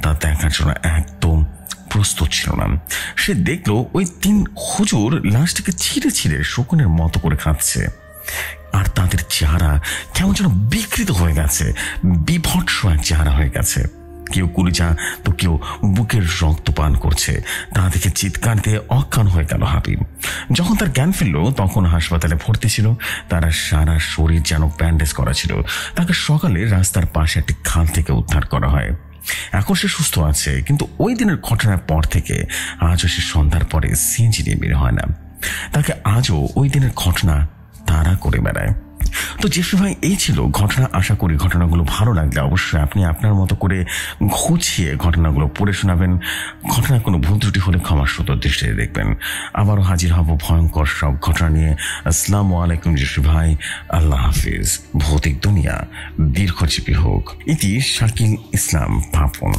তা দেখার জন্য একদম প্রস্তুত ছিল না। সে দেখলো ওই 3 হুজুর লাশটাকে ছিঁড়ে ছিঁড়ে শকুনের মতো করে খাচ্ছে, আর তাদের চেহারা কেমন যেন বিকৃত হয়ে গেছে, বিভৎস এক চেহারা হয়ে গেছে। কেউ কুলিজা তো কেউ বুকের রক্ত পান করছে। তা দেখে চিৎকার দিয়ে অজ্ঞান হয়ে গেল হাবিব। যখন তার জ্ঞান ফিরল তখন হাসপাতালে ভর্তি ছিল। তারা সারা শরীর যেন ব্যান্ডেজ করা ছিল। তাকে সকালে রাস্তার পাশে একটি খাল থেকে উদ্ধার করা হয়। এখন সে সুস্থ আছে, কিন্তু ওই দিনের ঘটনার পর থেকে আজও সে সন্ধ্যার পরে সিএনজি নিয়ে বের হয় না। তাকে আজও ওই দিনের ঘটনা তারা করে বেড়ায়। তো জেফরি ভাই, এই ছিল ঘটনা। আশা করি ঘটনাগুলো ভালো লাগলে অবশ্যই আপনি আপনার মতো করে গুছিয়ে ঘটনাগুলো পড়ে শোনাবেন। ঘটনায় কোনো ভুল ত্রুটি হলে ক্ষমার সুন্দর দৃষ্টিতে দেখবেন। আবারও হাজির হব ভয়ঙ্কর সব ঘটনা নিয়ে। আসসালামু আলাইকুম জেফরি ভাই, আল্লাহ হাফিজ। ভৌতিক দুনিয়া দীর্ঘজীবী হোক। ইতি শাকিল ইসলাম পাপন।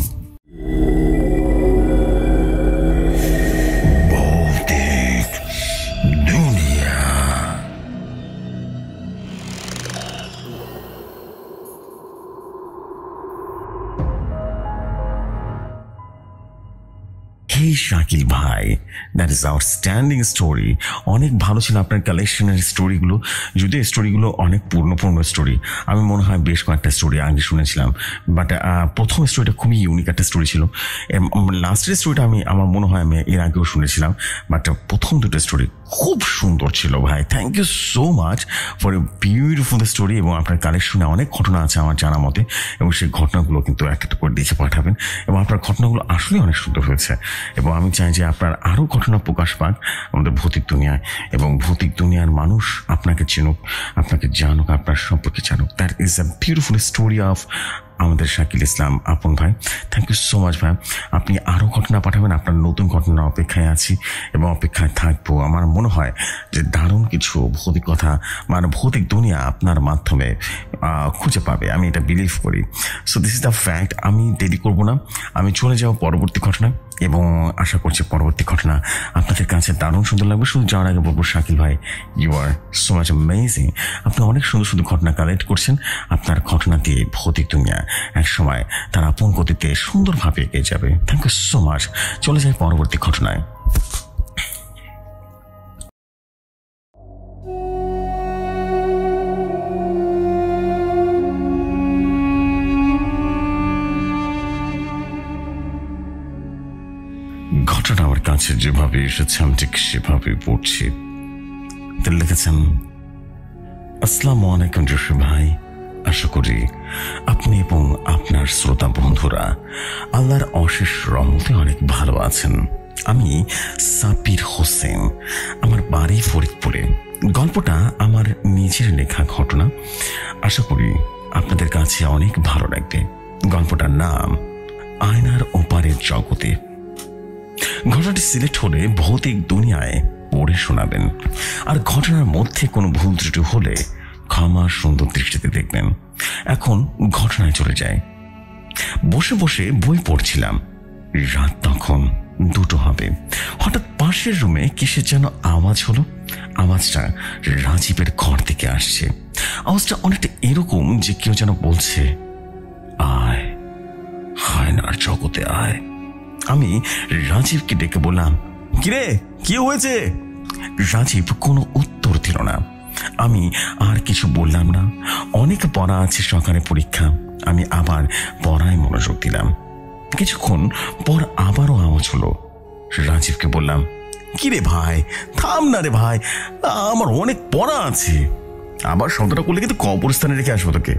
Hey শাকিল ভাই, দ্যাট ইজ আউটস্ট্যান্ডিং স্টোরি। অনেক ভালো ছিল আপনার কালেকশনের স্টোরিগুলো, যদিও স্টোরিগুলো অনেক পুরনো স্টোরি। আমি মনে হয় বেশ কয়েকটা স্টোরি আগে শুনেছিলাম, বাট প্রথম স্টোরিটা খুবই ইউনিক একটা স্টোরি ছিল। লাস্টের স্টোরিটা আমার মনে হয় আমি এর আগেও শুনেছিলাম, বাট প্রথম দুটো স্টোরি খুব সুন্দর ছিল ভাই। Thank you so much for a beautiful story. এবং আপনার কালেকশনে অনেক ঘটনা আছে আমার জানা মতে, এবং সেই ঘটনাগুলো কিন্তু একটা করে দেখে পাঠাবেন। এবং আপনার ঘটনাগুলো আসলে অনেক সুন্দর হয়েছে, এবং আমি চাই যে আপনার আরও ঘটনা প্রকাশ পাক আমাদের ভৌতিক দুনিয়ায়, এবং ভৌতিক দুনিয়ার মানুষ আপনাকে চিনুক, আপনাকে জানুক, আপনার সম্পর্কে জানুক। That is a beautiful story of আমাদের শাকিল ইসলাম আপন ভাই। থ্যাংক ইউ সো মাচ ভাই। আপনি আরও ঘটনা পাঠাবেন, আপনার নতুন ঘটনার অপেক্ষায় আছি এবং অপেক্ষায় থাকবো। আমার মনে হয় যে দারুণ কিছু ভৌতিক কথা, মানে ভৌতিক দুনিয়া আপনার মাধ্যমে খুঁজে পাবে, আমি এটা বিলিভ করি। So this is the fact. আমি দেরি করবো না, আমি চলে যাব পরবর্তী ঘটনায়, এবং আশা করছি পরবর্তী ঘটনা আপনাদের কাছে দারুণ সুন্দর লাগবে। শুধু যাওয়ার আগে বলবো, শাকিল ভাই, you are so much amazing. আপনি অনেক সুন্দর সুন্দর ঘটনা কালেক্ট করছেন। আপনার ঘটনা দিয়ে ভৌতিক দুনিয়া এক সময় তার আপন গতিতে সুন্দরভাবে এগিয়ে যাবে। Thank you so much. চলে যাই পরবর্তী ঘটনায়। ঘটনা আমার কাছে যেভাবে এসেছে আমি ঠিক সেভাবে পড়ছি। তিনি লিখেছেন, আসসালামু আলাইকুম জসিম ভাই, আশা করি আপনি এবং আপনার শ্রোতা বন্ধুরা আল্লাহর অশেষ রহমতে অনেক ভালো আছেন। আমি সাব্বির হোসেন, আমার বাড়ি ফরিদপুরে। গল্পটা আমার নিজের লেখা ঘটনা, আশা করি আপনাদের কাছে অনেক ভালো লাগবে। গল্পটার নাম আয়নার ওপারের জগতে। ঘটনাটি সিলেক্ট হলে ভৌতিক দুনিয়ায় পড়ে শোনাবেন, আর ঘটনার মধ্যে কোনো ভুল ত্রুটি হলে ক্ষমা সুন্দর দৃষ্টিতে দেখবেন। এখন ঘটনায় চলে যায়। বসে বসে বই পড়ছিলাম, রাত তখন 2টো হবে। হঠাৎ পাশের রুমে কিসের যেন আওয়াজ হলো। আওয়াজটা রাজীবের ঘর থেকে আসছে। আওয়াজটা অনেকটা এরকম যে কেউ যেন বলছে, আয় আয়নার জগতে আয়। আমি রাজীবকে ডেকে বললাম, কিরে কি হয়েছে? রাজীব কোনো উত্তর দিল না। আমি আর কিছু বললাম না। অনেক পড়া আছে, সকালে পরীক্ষা। আমি আবার পড়ায় মনোযোগ দিলাম। কিছুক্ষণ পর আবারও আওয়াজ হলো। রাজীবকে বললাম, কিরে ভাই থাম না রে ভাই, আমার অনেক পড়া আছে। আবার শব্দটা করলে কিন্তু কবরস্থানে রেখে আসবো তোকে।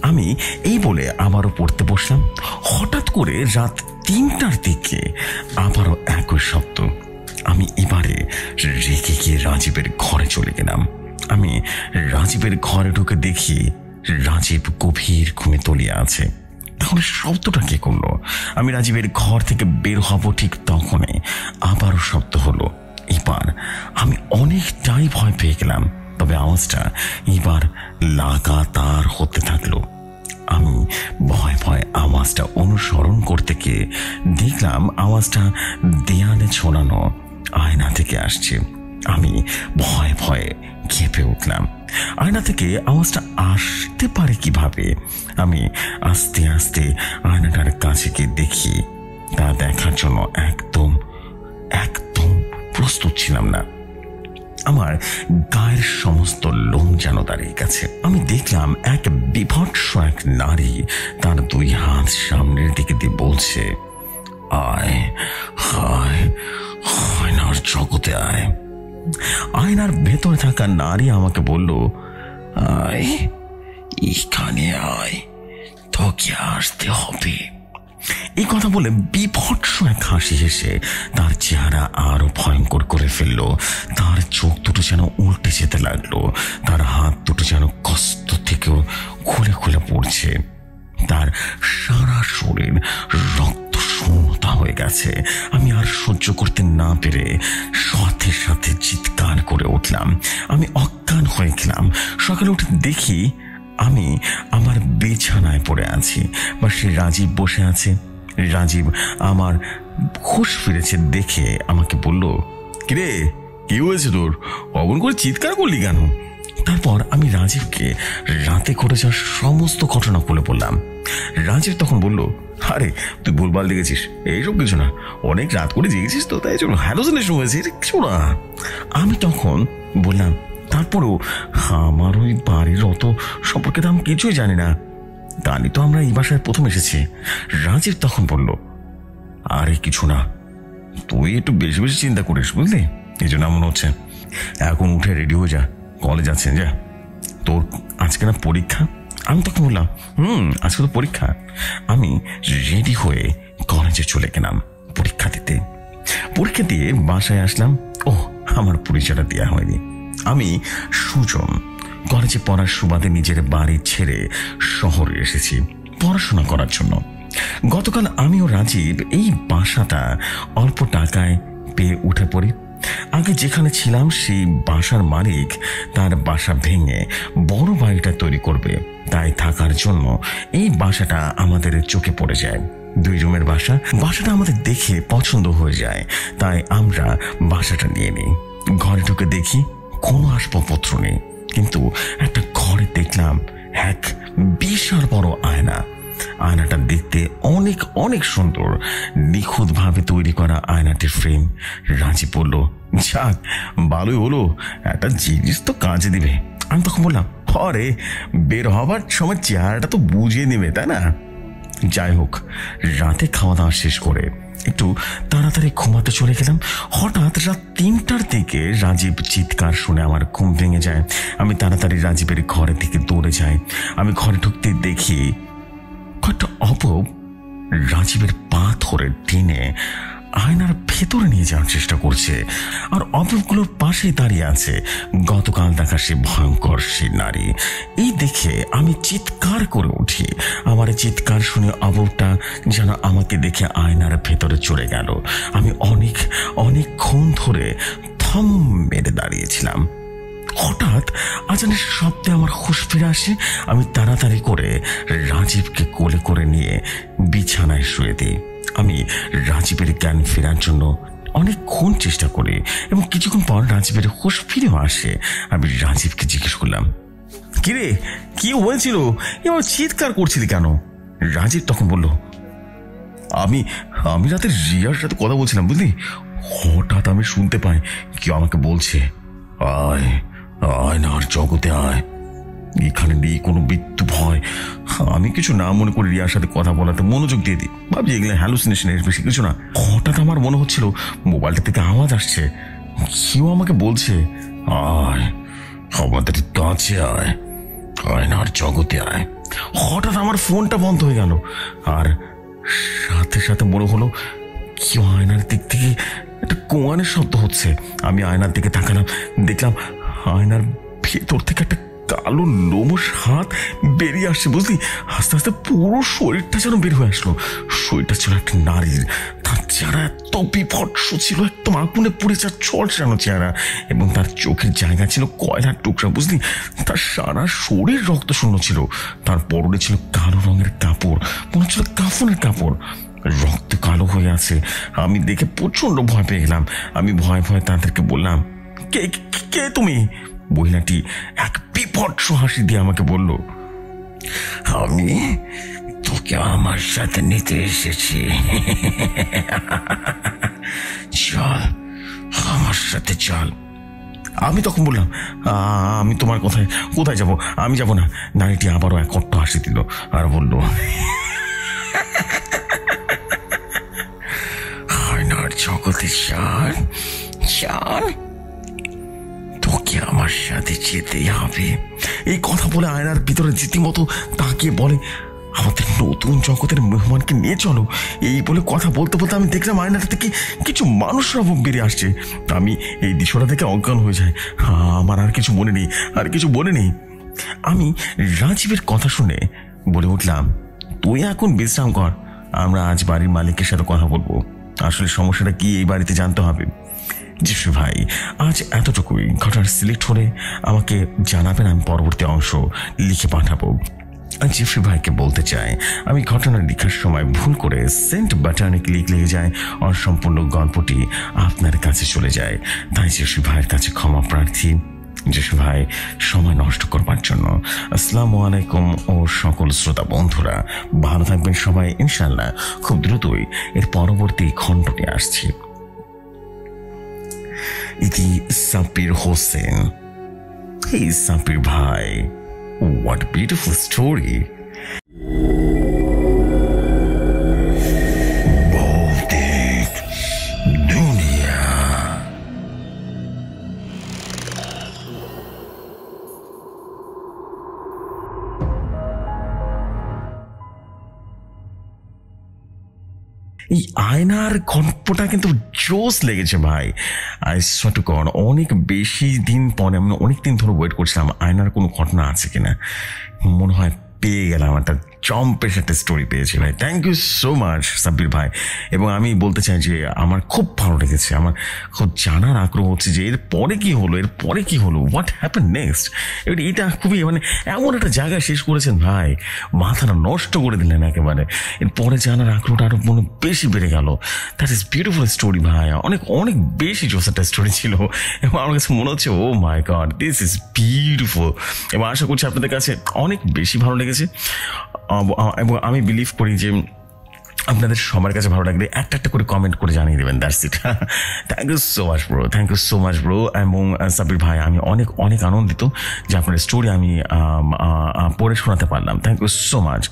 আমি এই বলে আবারও পড়তে বসলাম। হঠাৎ করে রাত 3টার দিকে আবারও একই শব্দ। আমি এবারে রেগে গিয়ে রাজীবের ঘরে চলে গেলাম। আমি রাজীবের ঘরে ঢুকে দেখি রাজীব গভীর ঘুমে তলিয়ে আছে। তাহলে শব্দটা কে করলো? আমি রাজীবের ঘর থেকে বের হব ঠিক তখনই আবারও শব্দ হলো। এবার আমি অনেকটাই ভয় পেয়ে গেলাম, তবে আওয়াজটা এবার লাগাতার হতে থাকলো। আমি ভয় ভয় আওয়াজটা অনুসরণ করতে গিয়ে দেখলাম আওয়াজটা দেয়ালে ঝোলানো আয়না থেকে আসছে। আমি ভয়ে ভয়ে কেঁপে উঠলাম। আয়না থেকে আওয়াজটা আসতে পারে কিভাবে? আমি আস্তে আস্তে আয়নাটার কাছে গিয়ে দেখি, তা দেখার জন্য একদম একদম প্রস্তুত ছিলাম না। আমার গায়ের সমস্ত লোম যেন দাঁড়িয়ে গেছে। আমি দেখলাম এক বিভৎস এক নারী তার দুই হাত সামনের দিকে দিয়ে বলছে, আয় হায়, আয়নার জগতে আয়। আয়নার ভেতরে থাকা নারী আমাকে বলল, আয় এখানে আয়, তোকে আসতে হবে। এই কথা বলে বিভৎস এক হাসি হেসে তার চেহারা আরো ভয়ঙ্কর করে ফেললো। তার চোখ দুটো যেন উল্টে যেতে লাগলো, তার হাত দুটো যেন কষ্ট থেকেও খুলে খুলে পড়ছে, তার সারা শরীর রক্ত শূন্যতা হয়ে গেছে। আমি আর সহ্য করতে না পেরে সাথে সাথে চিৎকার করে উঠলাম। আমি অজ্ঞান হয়ে গেলাম। সকালে উঠে দেখি আমি আমার বিছানায় পড়ে আছি, বা সে রাজীব বসে আছে। রাজীব আমার হুঁশ ফিরেছে দেখে আমাকে বলল, কিরে কি হয়েছে তোর, অমন করে চিৎকার করলি কেন? তারপর আমি রাজীবকে রাতে ঘটে যাওয়ার সমস্ত ঘটনা বলে বললাম। রাজীব তখন বলল, আরে তুই ভুলভাল দেখেছিস, এইসব কিছু না, অনেক রাত করে জেগেছিস তো, তাই জন্য হ্যালোসিনেশন হয়েছে, কিছু না। আমি তখন বললাম, তারপরেও আমার ওই বাড়ির অত সম্পর্কে তো আমি কিছুই জানি না, জানি তো আমরা এই বাসায় প্রথম এসেছি। রাজীব তখন বলল, আরে কিছু না, তুই একটু বেশি বেশি চিন্তা করিস বুঝলি, এই জন্য এমন হচ্ছে। এখন উঠে রেডি হয়ে যা, কলেজ আছেন যা, তোর আজকে না পরীক্ষা। আমি তখন বললাম, আজকে তো পরীক্ষা। আমি রেডি হয়ে কলেজে চলে গেলাম পরীক্ষা দিতে। পরীক্ষা দিয়ে বাসায় আসলাম। ও, আমার পরিচয়টা দেওয়া হয়নি, আমি সুজন। কলেজে পড়ার সুবাদে নিজের বাড়ি ছেড়ে শহরে এসেছি পড়াশোনা করার জন্য। গতকাল আমি ও রাজীব এই বাসাটা অল্প টাকায় পেয়ে উঠে পড়ি। আগে যেখানে ছিলাম সেই বাসার মালিক তার বাসা ভেঙে বড় বাড়িটা তৈরি করবে, তাই থাকার জন্য এই বাসাটা আমাদের চোখে পড়ে যায়। 2 রুমের বাসাটা আমাদের দেখে পছন্দ হয়ে যায়, তাই আমরা বাসাটা নিয়ে নিই। ঘরে ঢুকে দেখি কোনো আসবাবপত্র নেই, কিন্তু একটা ঘরে দেখলাম এক বিশাল বড় আয়না। আয়নাটা দেখতে অনেক অনেক সুন্দর, নিখুঁতভাবে তৈরি করা আয়নাটির ফ্রেম। রাজি বলল, যাক ভালোই হলো, একটা জিনিস তো কাজে দিবে। আমি তখন বললাম, আরে বের হবার সময় চেহারাটা তো বুঝিয়ে নেবে তাই না? যাই হোক, রাতে খাওয়া দাওয়া শেষ করে একটু তাড়াতাড়ি ঘুমাতে চলে গেলাম। হঠাৎ রাত 3টার দিকে রাজীব চিৎকার শুনে আমার ঘুম ভেঙে যায়। আমি তাড়াতাড়ি রাজীবের ঘরের দিকে দৌড়ে যাই। আমি ঘরে ঢুকতে দেখি কয়েকটা অপব রাজীবের পা ধরে টেনে আয়নার ভেতরে নিয়ে যাওয়ার চেষ্টা করছে, আর অপবগুলোর পাশেই দাঁড়িয়ে আছে গতকাল দেখা সে ভয়ঙ্কর সে নারী। এই দেখে আমি চিৎকার করে উঠি। আমার চিৎকার শুনে অপবটা যেন আমাকে দেখে আয়নার ভেতরে চলে গেল। আমি অনেকক্ষণ ধরে থম মেরে দাঁড়িয়েছিলাম। হঠাৎ আজানের শব্দে আমার হুঁশ ফিরে আসে। আমি তাড়াতাড়ি করে রাজীবকে কোলে করে নিয়ে বিছানায় শুয়ে দিই। আমি রাজীবের জ্ঞান ফেরার জন্য অনেকক্ষণ চেষ্টা করি এবং কিছুক্ষণ পর রাজীবের হুঁশ ফিরেও আসে। আমি রাজীবকে জিজ্ঞেস করলাম, কিরে কি হয়েছিল, এবার চিৎকার করছিলি কেন? রাজীব তখন বলল, আমি রাতে রিয়ার সাথে কথা বলছিলাম বুঝলি, হঠাৎ আমি শুনতে পাই কেউ আমাকে বলছে, আয় আয়নার জগতে আয়, এখানে নেই কোনো মৃত্যু ভয়। আমি কিছু না মনে করি রিয়ার সাথে কথা বলাতে মনোযোগ দিয়ে দিই, ভাবছি এগুলো হ্যালুসিনেশন, এর বেশি কিছু না। হঠাৎ আমার মনে হচ্ছিল মোবাইলটা থেকে আওয়াজ আসছে, কেউ আমাকে বলছে, আয় আমাদের কাছে আয়, আয়নার জগতে আয়। হঠাৎ আমার ফোনটা বন্ধ হয়ে গেল, আর সাথে সাথে মনে হলো কেউ আয়নার দিক থেকে একটা কোয়ানের শব্দ হচ্ছে। আমি আয়নার দিকে তাকালাম, দেখলাম আয়নার ভেতর থেকে একটা কালো লোমশ হাত বেরিয়ে আসছে বুঝলি। আস্তে আস্তে পুরো শরীরটা যেন বের হয়ে আসলো। শরীরটা ছিল একটা নারীর, তার চেহারা এত বিভৎস ছিল, একদম আগুনে পুড়ে যাওয়ার ঝলসানো চেহারা, এবং তার চোখের জায়গা ছিল কয়লার টুকরা বুঝলি। তার সারা শরীর রক্ত শূন্য ছিল, তার পরনে ছিল কালো রঙের কাপড়, মনে হচ্ছিল কাফনের কাপড়, রক্ত কালো হয়ে আছে। আমি দেখে প্রচন্ড ভয় পেয়ে গেলাম। আমি ভয়ে ভয়ে তাদেরকে বললাম, কে কে তুমি? মহিলাটি এক বিভৎস হাসি দিয়ে আমাকে বলল, আমি তোকে আমার সাথে নিতে এসেছি, চল আমার সাথে চল। আমি তখন বললাম, আমি তোমার কোথায় যাব? আমি যাব না। নারীটি আবারও এক কট্ট হাসি দিল আর বলল, আয়নার জগতে চল চল, তোকে আমার সাথে যেতেই হবে। এই কথা বলে আয়নার ভিতরে রীতিমতো তাকিয়ে বলে, আমাদের নতুন জগতের মেহমানকে নিয়ে চলো। এই বলে কথা বলতে বলতে আমি দেখলাম আয়নাটা থেকে কিছু মানুষরা বেরিয়ে আসছে। আমি এই দৃশ্যটা থেকে অজ্ঞান হয়ে যায়। আমার আর কিছু মনে নেই। আমি রাজীবের কথা শুনে বলে উঠলাম, তুই এখন বিশ্রাম কর, আমরা আজ বাড়ির মালিকের সাথে কথা বলবো। আসলে সমস্যাটা কি এই বাড়িতে জানতে হবে। জেফরি ভাই, আজ এতটুকুই। ঘটনার সিলেক্ট হলে আমাকে জানাবেন, আমি পরবর্তী অংশ লিখে পাঠাবো। জেফরি ভাইকে বলতে চাই, আমি ঘটনা লেখার সময় ভুল করে সেন্ট বাটনে ক্লিক লেগে যায়, অসম্পূর্ণ গল্পটি আপনার কাছে চলে যায়। তাই জেফরি ভাইয়ের কাছে ক্ষমা প্রার্থী। জেফরি ভাই, সময় নষ্ট করবার জন্য। আসসালামু আলাইকুম ও সকল শ্রোতা বন্ধুরা, ভালো থাকবেন সবাই ইনশাল্লাহ। খুব দ্রুতই এর পরবর্তী খণ্ডটি আসছে। ইতি সাব্বির হোসেন। এই সাব্বির ভাই, what beautiful story. ভৌতিক দুনিয়া। এই আয়নার গল্পটা কিন্তু জোস লেগেছে ভাই। আই সোয়ার টু গড, অনেক বেশি দিন পরে, আমি অনেক দিন ধরে ওয়েট করছিলাম আয়নার কোনো ঘটনা আছে কিনা। মনে হয় পেয়ে গেলাম, একটা জম্পের একটা স্টোরি পেয়েছি ভাই। Thank you so much Sabbir ভাই। এবং আমি বলতে চাই যে আমার খুব ভালো লেগেছে। আমার খুব জানার আগ্রহ হচ্ছে যে এর পরে কি হলো, হোয়াট হ্যাপেন নেক্সট। এটা খুবই এমন একটা জায়গায় শেষ করেছেন ভাই, মাথাটা নষ্ট করে দিলেন একেবারে। এর পরে জানার আগ্রহটা আরো বেশি বেড়ে গেল। দ্যাট ইজ বিউটিফুল স্টোরি ভাই, অনেক বেশি জোস একটা স্টোরি ছিল। এবং আমার কাছে মনে হচ্ছে, ও মাই গড, দিস ইজ বিউটিফুল। এবং আশা করছি আপনাদের কাছে অনেক বেশি ভালো লেগেছে। এবং আমি বিলিভ করি যে আপনাদের সবার কাছে ভালো লাগলে একটা করে কমেন্ট করে জানিয়ে দেবেন। That's it. Thank you so much bro. এবং সাব্বির ভাই, আমি অনেক আনন্দিত যে আপনার স্টোরি আমি পড়ে শোনাতে পারলাম। Thank you so much.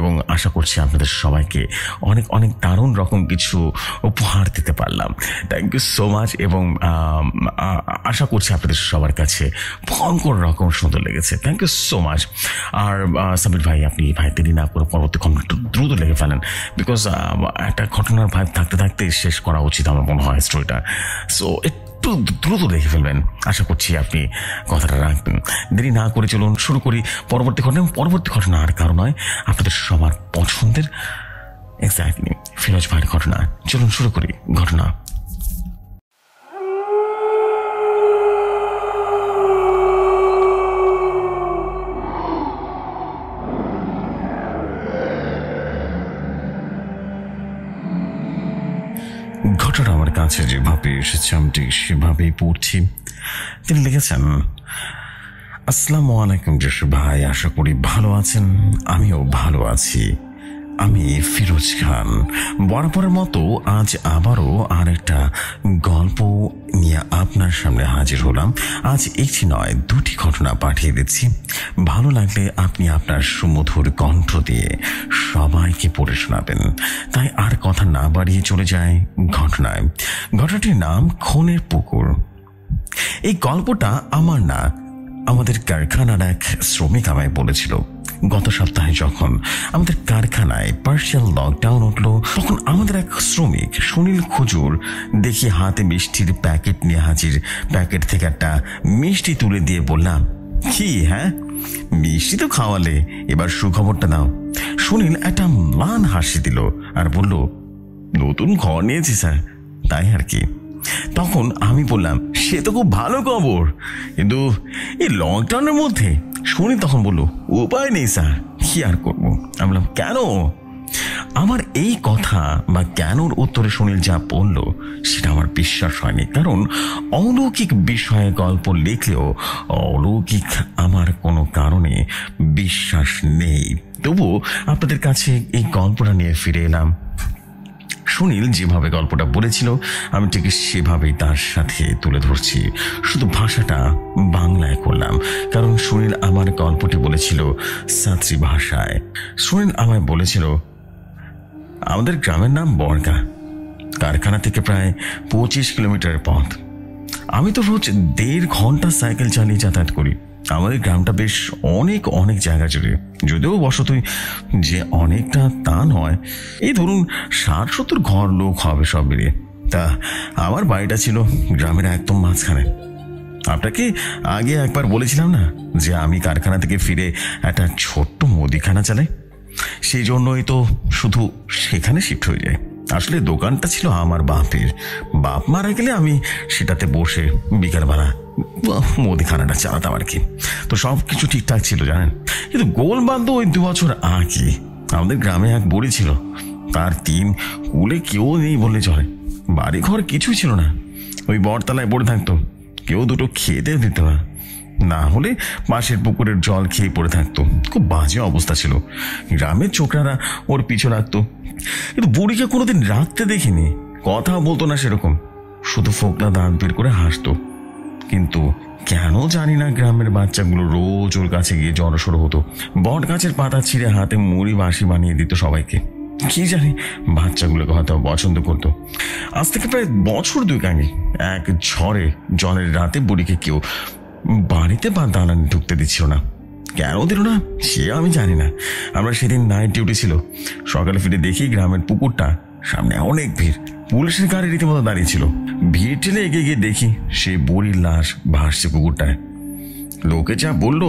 এবং আশা করছি আপনাদের সবাইকে অনেক দারুণ রকম কিছু উপহার দিতে পারলাম। Thank you so much. এবং আশা করছি আপনাদের সবার কাছে ভয়ঙ্কর রকম সুন্দর লেগেছে। Thank you so much. আর সাব্বির ভাই, আপনি দেরি না করে পরবর্তী খণ্ডটা দ্রুত লেগে ফেলেন, বিকজ একটা ঘটনার ভাইব থাকতে থাকতে শেষ করা উচিত আমার মনে হয় স্টোরিটা। সো একটু দ্রুত দেখে ফেলবেন, আশা করছি আপনি কথাটা রাখবেন। দেরি না করে চলুন শুরু করি পরবর্তী ঘটনা। আর কারো নয়, আপনাদের সবার পছন্দের এক্স্যাক্টলি ফিরোজ ভাইয়ের ঘটনা। চলুন শুরু করি ঘটনা। ঘটনা আমার কাছে যেভাবে এসেছে আমি ঠিক সেভাবেই পড়ছি। তিনি লিখেছেন, আসসালামু আলাইকুম জেফরি ভাই, আশা করি ভালো আছেন। আমিও ভালো আছি। আমি ফিরোজ খান। বরাবরের মতো আজ আবারও আর একটা গল্প নিয়ে আপনার সামনে হাজির হলাম। আজ একটি নয়, দুটি ঘটনা পাঠিয়ে দিচ্ছি। ভালো লাগলে আপনি আপনার সুমধুর কণ্ঠ দিয়ে সবাইকে পড়ে শোনাবেন। তাই আর কথা না বাড়িয়ে চলে যায় ঘটনায়। ঘটনাটির নাম খুনের পুকুর। এই গল্পটা আমার না, আমাদের কারখানার এক শ্রমিক আমায় বলেছিল। গত সপ্তাহে যখন আমাদের কারখানায় পার্শিয়াল লকডাউন উঠলো, তখন আমাদের এক শ্রমিক সুনীল খুজুর দেখি হাতে মিষ্টির প্যাকেট নিয়ে হাজির। প্যাকেট থেকে একটা মিষ্টি তুলে দিয়ে বললাম, কি হ্যাঁ, মিষ্টি তো খাওয়ালে, এবার সুখবরটা দাও। সুনীল একটা ম্লান হাসি দিল আর বলল, নতুন ঘর নিয়েছি স্যার, তাই আর কি। তখন আমি বললাম, সে তো খুব ভালো খবর, কিন্তু এই লকডাউনের মধ্যে। শুনি তখন বললো, উপায় নেই স্যার, কি আর করবো। আমি বললাম, কেন? আমার এই কথা বা কেনর উত্তরে সুনীল যা বলল সেটা আমার বিশ্বাস হয়নি, কারণ অলৌকিক বিষয়ে গল্প লিখলেও অলৌকিক আমার কোনো কারণে বিশ্বাস নেই। তবুও আপনাদের কাছে এই গল্পটা নিয়ে ফিরে এলাম। সুনীল যেভাবে গল্পটা বলেছিল আমি ঠিক সেভাবেই তার সাথে তুলে ধরছি, শুধু ভাষাটা বাংলায় করলাম, কারণ সুনীল আমার গল্পটি বলেছিল সাঁতরি ভাষায়। সুনীল আমায় বলেছিল আমাদের গ্রামের নাম বর্গা, কারখানা থেকে প্রায় 25 কিলোমিটারের পথ। আমি তো রোজ 1.5 ঘন্টা সাইকেল চালিয়ে যাতায়াত করি। আমাদের গ্রামটা বেশ অনেক জায়গা জুড়ে, যদিও বসতই যে অনেকটা তা নয়, এই ধরুন 60-70 ঘর লোক হবে সব মিলিয়ে। তা আমার বাড়িটা ছিল গ্রামের একদম মাঝখানে। আপনাকে আগে একবার বলেছিলাম না যে আমি কারখানা থেকে ফিরে একটা ছোট্ট মুদিখানা চালাই, সেই জন্যই তো শুধু সেখানে শিফট হয়ে যায়। আসলে দোকানটা ছিল আমার বাপের, বাপ মারা গেলে আমি সেটাতে বসে বিকালবেলা মুদিখানাটা চালাতাম আর কি। তো সব কিছু ঠিকঠাক ছিল জানেন, কিন্তু গোল বাঁধ ওই 2 বছর আগে আমাদের গ্রামে এক বুড়ি ছিল, তার 3 কুলে কেউ নেই বললে চলে, বাড়ি ঘর কিছুই ছিল না। ওই বটতলায় পড়ে থাকতো, কেউ দুটো খেতে দিত না হলে পাশের পুকুরের জল খেয়ে পড়ে থাকতো। খুব বাজে অবস্থা ছিল, গ্রামের ছোকরারা ওর পিছু রাখতো, কিন্তু বুড়িকে কোনোদিন রাখতে দেখিনি। কথা বলতো না সেরকম, শুধু ফোকলা দাঁত বের করে হাসতো। কিন্তু কেন জানি না গ্রামের বাচ্চাগুলো রোজ ওর কাছে গিয়ে জড়সড়ো হতো, বট গাছের পাতা ছিঁড়ে হাতে মুড়ি বাঁশি বানিয়ে দিত সবাইকে। কি জানি বাচ্চাগুলোকে হয়তো পছন্দ করতো। আজ থেকে প্রায় 2 বছর আগে এক ঝড়ে জলের রাতে বুড়িকে কেউ বাড়িতে বা দালানে ঢুকতে দিচ্ছিল না। কেন দিল না সে আমি জানি না। আমরা সেদিন নাইট ডিউটি ছিল, সকালে ফিরে দেখি গ্রামের পুকুরটা সামনে অনেক ভিড়, পুলিশের গাড়ি রীতিমতো দাঁড়িয়ে ছিল। ভিড় ঠেলে এগিয়ে গিয়ে দেখি সে বুড়ির লাশ ভাসছে পুকুরটায়। লোকে যা বললো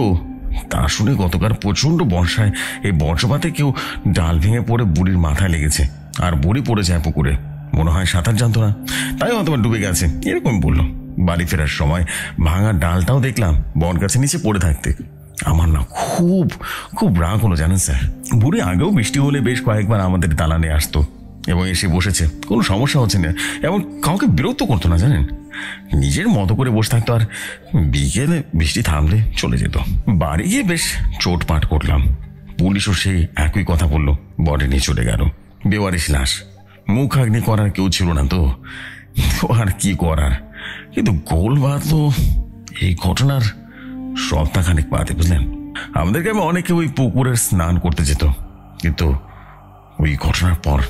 তা শুনে গতকাল প্রচন্ড বর্ষায় এই বর্ষপাতে কেউ ডাল ভেঙে পড়ে বুড়ির মাথায় লেগেছে, আর বুড়ি পড়ে যায় পুকুরে। মনে হয় সাঁতার জানতো না, তাই হয়তো ডুবে গেছে, এরকম বললো। বাড়ি ফেরার সময় ভাঙা ডালটাও দেখলাম বট গাছের নিচে পড়ে থাকতে। আমার না খুব রাগ হলো জানেন স্যার। বুড়ি আগেও বৃষ্টি হলে বেশ কয়েকবার আমাদের দালানে আসতো এবং এসে বসেছে, কোনো সমস্যা হচ্ছে না, এবং কাউকে বিরক্ত করতো না জানেন। নিজের মতো করে বসে থাকতো, আর বিকেলে বৃষ্টি থামলে চলে যেত। বাড়ি গিয়ে বেশ চোটপাট করলাম। পুলিশও সেই একই কথা বললো, বডি নিয়ে চলে গেল। বেওয়ারিশ লাশ, মুখ আগ্নি করার কেউ ছিল না তো আর কি করার। কিন্তু গোল বাঁধলো এই ঘটনার সপ্তাহখানেক বাদে, বুঝলেন। আমাদের গ্রামে অনেকে ওই পুকুরের স্নান করতে যেত, কিন্তু ওই ঘটনার পর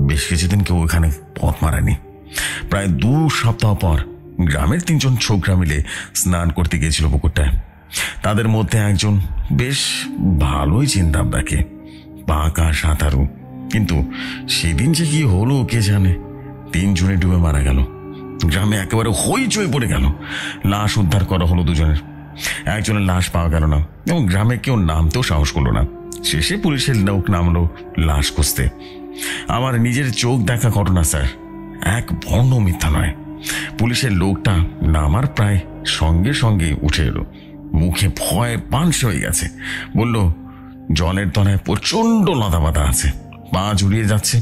বেশ কিছুদিন কেউ ওইখানে পথ মারায়নি। প্রায় 2 সপ্তাহ পর গ্রামের 3 জন ছোকরা মিলে স্নান করতে গিয়েছিল পুকুরটায়। তাদের মধ্যে একজন বেশ ভালোই চিনতাম তাকে, পাকা সাঁতারু, কিন্তু সেদিন যে কি হলো কে জানে, 3 জনে ডুবে মারা গেল। গ্রামে একেবারে হইচই পড়ে গেল। লাশ উদ্ধার করা হলো 2 জনের, একজনের লাশ পাওয়া গেল না এবং গ্রামে কেউ নামতেও সাহস করলো না। শেষে পুলিশের লোক নামলো লাশ খুঁজতে। আমার নিজের চোখ দেখা ঘটনা স্যার, এক বর্ণ মিথ্যা নয়। পুলিশের লোকটা নামার প্রায় সঙ্গে সঙ্গে উঠে এলো, মুখে ভয়ে পানসে হয়ে গেছে। বলল জলের তলায় প্রচন্ড লতা পাতা আছে, পা জুড়িয়ে যাচ্ছে,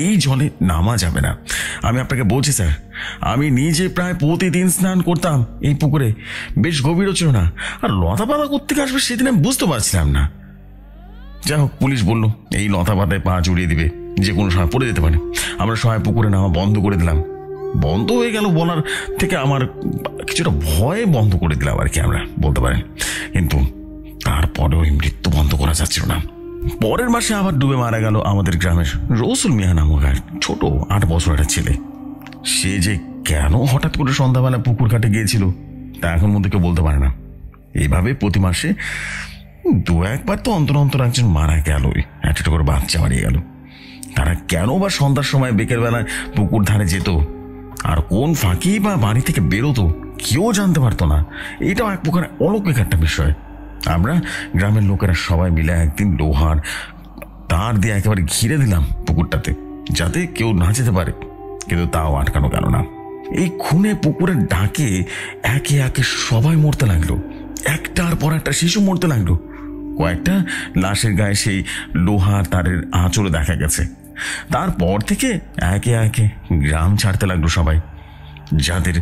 এই জলে নামা যাবে না। আমি আপনাকে বলছি স্যার, আমি নিজে প্রায় প্রতিদিন স্নান করতাম এই পুকুরে, বেশ গভীরও ছিল না, আর লতা পাতা কোত্থেকে আসবে সেদিন আমি বুঝতে পারছিলাম না। যাই হোক, পুলিশ বলল এই লতা পাতায় পা জুড়িয়ে দিবে, যে কোনো সময় পড়ে যেতে পারে। আমরা সবাই পুকুরে নামা বন্ধ করে দিলাম। বন্ধ হয়ে গেল বলার থেকে আমার কিছুটা ভয়ে বন্ধ করে দিলাম আর কি, আমরা বলতে পারেন। কিন্তু তারপরেও ওই মৃত্যু বন্ধ করা যাচ্ছিল না। পরের মাসে আবার ডুবে মারা গেল আমাদের গ্রামের রসুল মিয়া নামক এক ছোট 8 বছর একটা ছেলে। সে যে কেন হঠাৎ করে সন্ধ্যাবেলা পুকুর ঘাটে গিয়েছিল তা এখন মধ্যে কেউ বলতে পারে না। এইভাবে প্রতি মাসে 2-1 বার তো অন্তর অন্তর একজন মারা গেলই, একটা করে বাচ্চা মারিয়ে গেল। তারা কেন বা সন্ধ্যার সময় বিকেলবেলায় পুকুর ধারে যেত আর কোন ফাঁকি বা বাড়ি থেকে বেরোতো কেউ জানতে পারতো না। এটাও এক প্রকার অলৌকিক একটা বিষয়। আমরা গ্রামের লোকেরা সবাই মিলে একদিন লোহার তার দিয়ে একেবারে ঘিরে দিলাম পুকুরটাতে, যাতে কেউ না যেতে পারে, কিন্তু তাও আটকানো গেল না। এই খুনে পুকুরের ডাকে একে একে সবাই মরতে লাগলো, একটার পর একটা শিশু মরতে লাগলো। কয়েকটা লাশের গায়ে সেই লোহার তারের আঁচড়ও দেখা গেছে। তারপর থেকে একে একে গ্রাম ছাড়তে লাগলো সবাই। যাদের